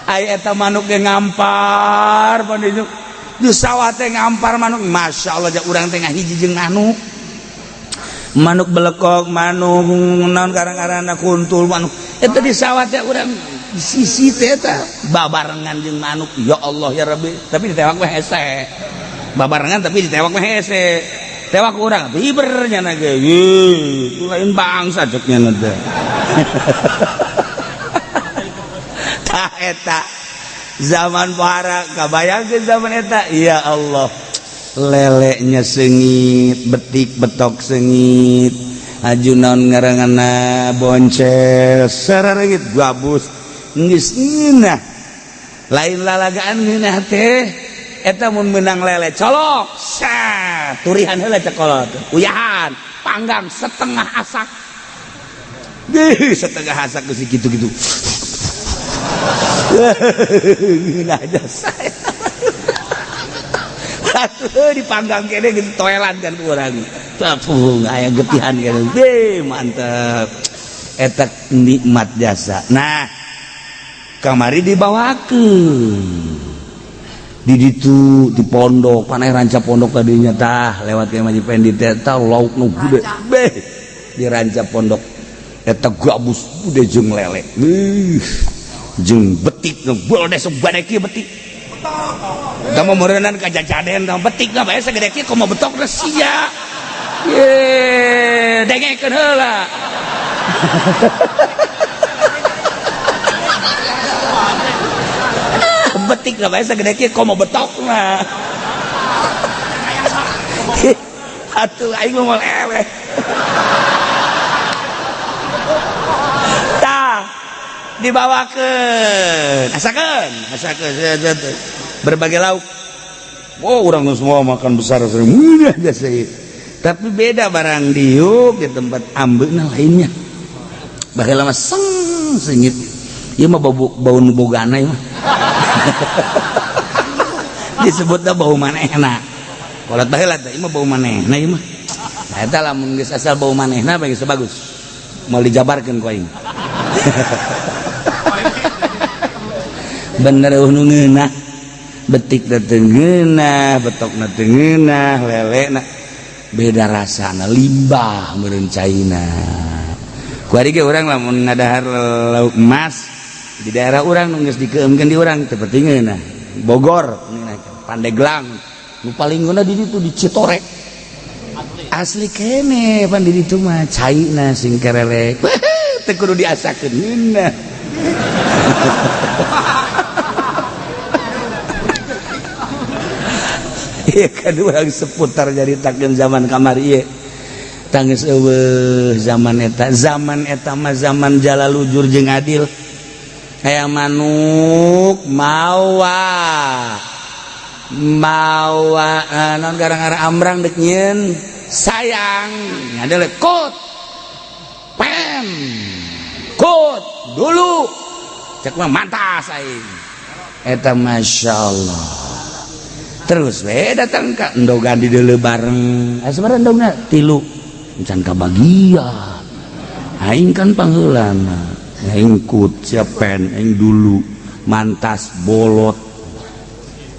aya eta manuk ge ngampar pandinu di sawah teh ngampar manuk masyaallah ja urang teh ngahiji jeung manuk belekok manuk naon karang-karana kuntul manuk eta di sawah teh urang sisi teh eta babarengan jeung manuk ya Allah ya Rabbi tapi ditewak mah hese babarengan tapi ditewak mah hese tewak urang biber nya na ge itu lain bangsa cek nya teh tah eta zaman pohara kabayangkeun zaman eta ya Allah lelenya sengit betik betok sengit ajunan ngaranganna boncel sarareungit gabus geus ngeunah lain lalagaan ngeunah teh eta mun meunang lele colok sah turihan heula cekolot uyahan panggang setengah asak setengah asak geus kitu-kitu ngeunah aja saya dipanggang kene gitu toelan kan urang tapung aya getihan kene be mantep eta nikmat jasa. Nah kamari dibawakeun di ditu di pondok paneh ranca pondok tadinya tah lewat ke Maji Pendi teh lauk nu gede beh di ranca pondok eta gabus gede jeung lele jeung betik nu boldes sabade kieu betik da mah meureunnan ka jajaden da betik na bae sagede kieu komo betok da sia ye dengekeun heula betik lah bahasa gede kieu komo betok na atuh aing mah eleh tah dibawakeun asakeun berbagai lauk urang semua makan besar mudah biasa tapi beda barang diuk di tempat ambeuna lainnya baheula mah sengit ieu mah bau nu bogana ieu mah disebutnya bau manehna kolot baheula teh mah bau manehna ieu mah eta lamun geus asal bau manehna bae geus bagus mau dijabarkeun ku aing bener nu ngeunah betik teh ngeunah betokna teh ngeunah lelena beda rasana limbah meureun caina ku ari ge urang lamun ngadahar lauk emas di daerah orang nunggus dikeumkeun di orang seperti ngeunah Bogor Pandeglang nu paling ngeunah di ditu di Citorek asli kene pan di ditu mah caina sing kerelek teu kudu diasakeun ngeunah ieu kan urang seputar nyaritakeun zaman kamari ieu tangis eueuh zaman eta mah zaman Jalalujur jeung Adil kayak manuk mawa non gara-gara amrang dek nyeun sayang ada lekot pen kut dulu cek mah mantas aing eta masyaallah terus we datang ka endogan di deuleu bareng asmara endogna 3 encan kabagian aing kan pangheulana aing kut siapen aing dulu mantas bolot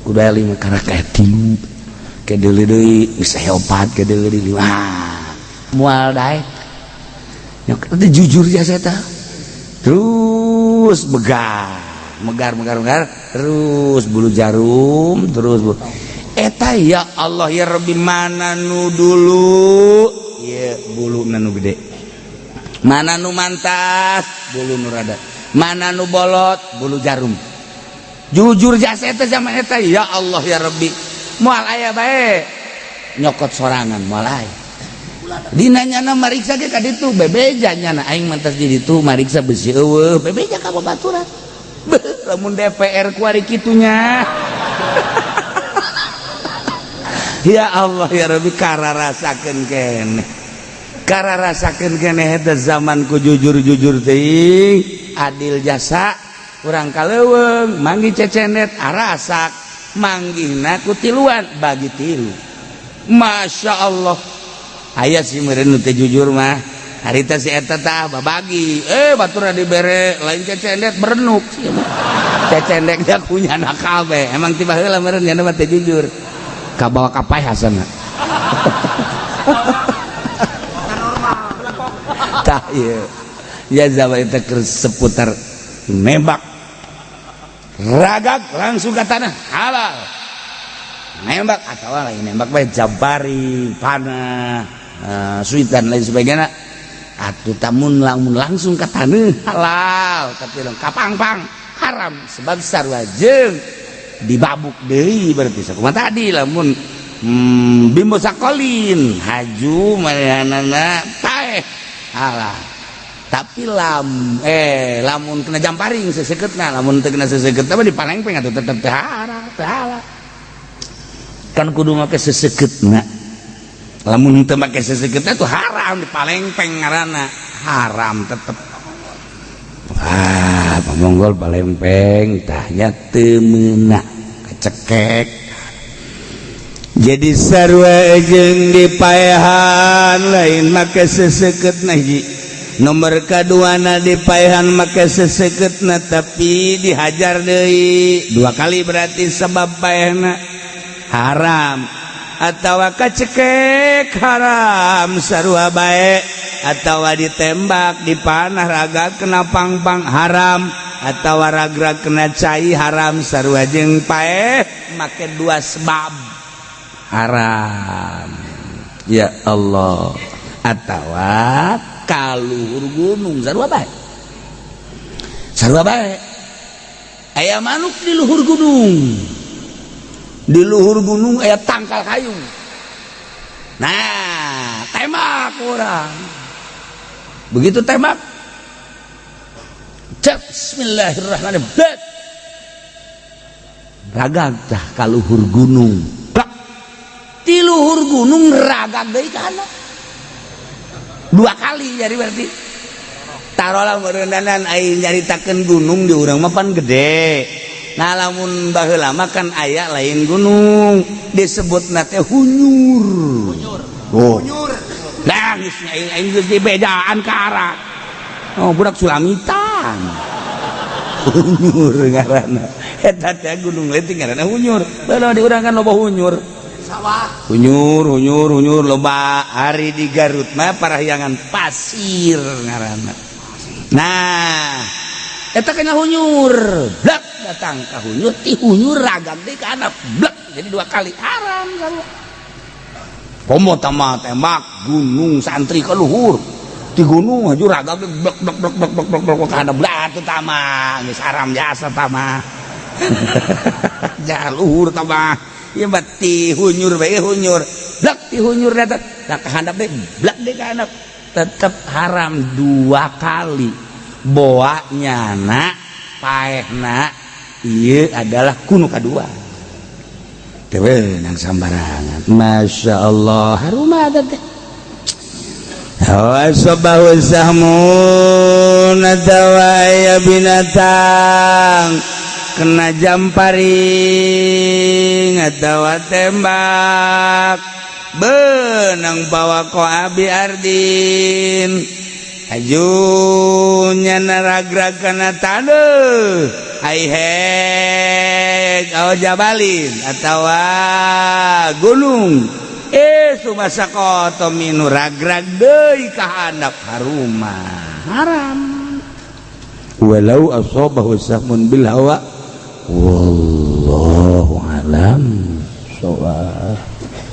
udah 5 karena kayak 3 kayak deui geus heopat kayak deui moal daek nyok teh jujur jasa eta terus megar terus bulu jarum terus eta ya Allah ya Rabbi mana nu dulu ya bulu nu gede mana nu mantas bulu nu rada mana nu bolot bulu jarum jujur jasa eta zaman eta ya Allah ya Rabbi moal aya bae nyokot sorangan moal aya dinanyana mariksa ge ka ditu bebeja nyana aing mantas di ditu mariksa besi eueuh bebeja ka babaturan lamun DPR ku ari kitunya ya Allah ya Rabbi kararasakeun kene eta zaman ku jujur teuing adil jasa urang kaleuweung manggi cecendet arasak manggihna ku tiluan bagi 3 Masya Allah aya si meureun teh jujur mah harita si eta tah babagi baturna dibere lain cecendet berenuk cecendet dia punya anak kabeh emang tiba heula meureun nya mah teh jujur kabawa kapai hasana tah ieu ya zaman eta keur seputar nembak ragak langsung ke tanah halal nembak atau lain nembak bae jabari panah suitan lain sebagainya atuh tamun langsung ke tanah halal tapi kapangpang haram sebab sarua jeung dibabuk deui berarti sakumaha tadi lamun bimbo sakolin haju marehanana taeh halal tapi lamun kena jamparing seseketna lamun teu kena seseketna mah dipalengpeng atuh tetep teu halal kan kudu make seseketna lamun teu make seseketna tuh haram dipalengpeng ngaranna haram tetep pamonggol palempeng tah nya teu meunah kecekek jadi sarua jeung dipaehan lain make seseket naji nomor kaduana dipaehan make seseket tapi dihajar deui 2 kali berarti sebab paehna haram atawa kacekek haram sarua bae atawa ditembak dipanah raga kena pangpang haram atawa raga kena cai haram sarua jeung paeh make 2 sebab haram ya Allah atawa kaluhur gunung sarua bae aya manuk di luhur gunung aya tangkal kayu nah tembak orang begitu tembak bismillahirrahmanirrahim ragag tah ka luhur gunung di luhur gunung ragag deui kana 2 kali jadi berarti tarolah merendanan aing nyaritakeun gunung di urang mah pan gede nah lamun baheula mah kan aya lain gunung disebutna teh hunyur hunyur nah geus aing geus dibedaan ka arah oh budak Sulamitan hunyur ngaranna eta teh gunung leutik ngaranna hunyur baheula di urang kan loba hunyur sawah hunyur loba hari di Garut mah parahyangan pasir ngaranna nah eta kena hunyur blak datang ka hunyur ti hunyur ragag deui ka anak blak jadi 2 kali haram sarua pomo tama tembak gunung santri ka luhur ti gunung haju ragag blak ka anak blak teu tama geus haram jasa tama ja luhur tama ieu bati hunyur bae hunyur blak ti hunyur datang da ka handap deui blak deui ka anak tetep haram 2 kali boanya na paehna ieu adalah kuno kadua teu beunang sambarangan Masya Allah haruma teh hawasabahu sahmun atawa aya binatang kena jamparing atawa tembak benang bawa ko abi ardin ajunya naragrag kana taneuh ai heg aw jabalin atawa gunung sumasa koto minu ragrag deui ka handap haruma haram walau asabahu sahmun bil hawa wallahu alam shawab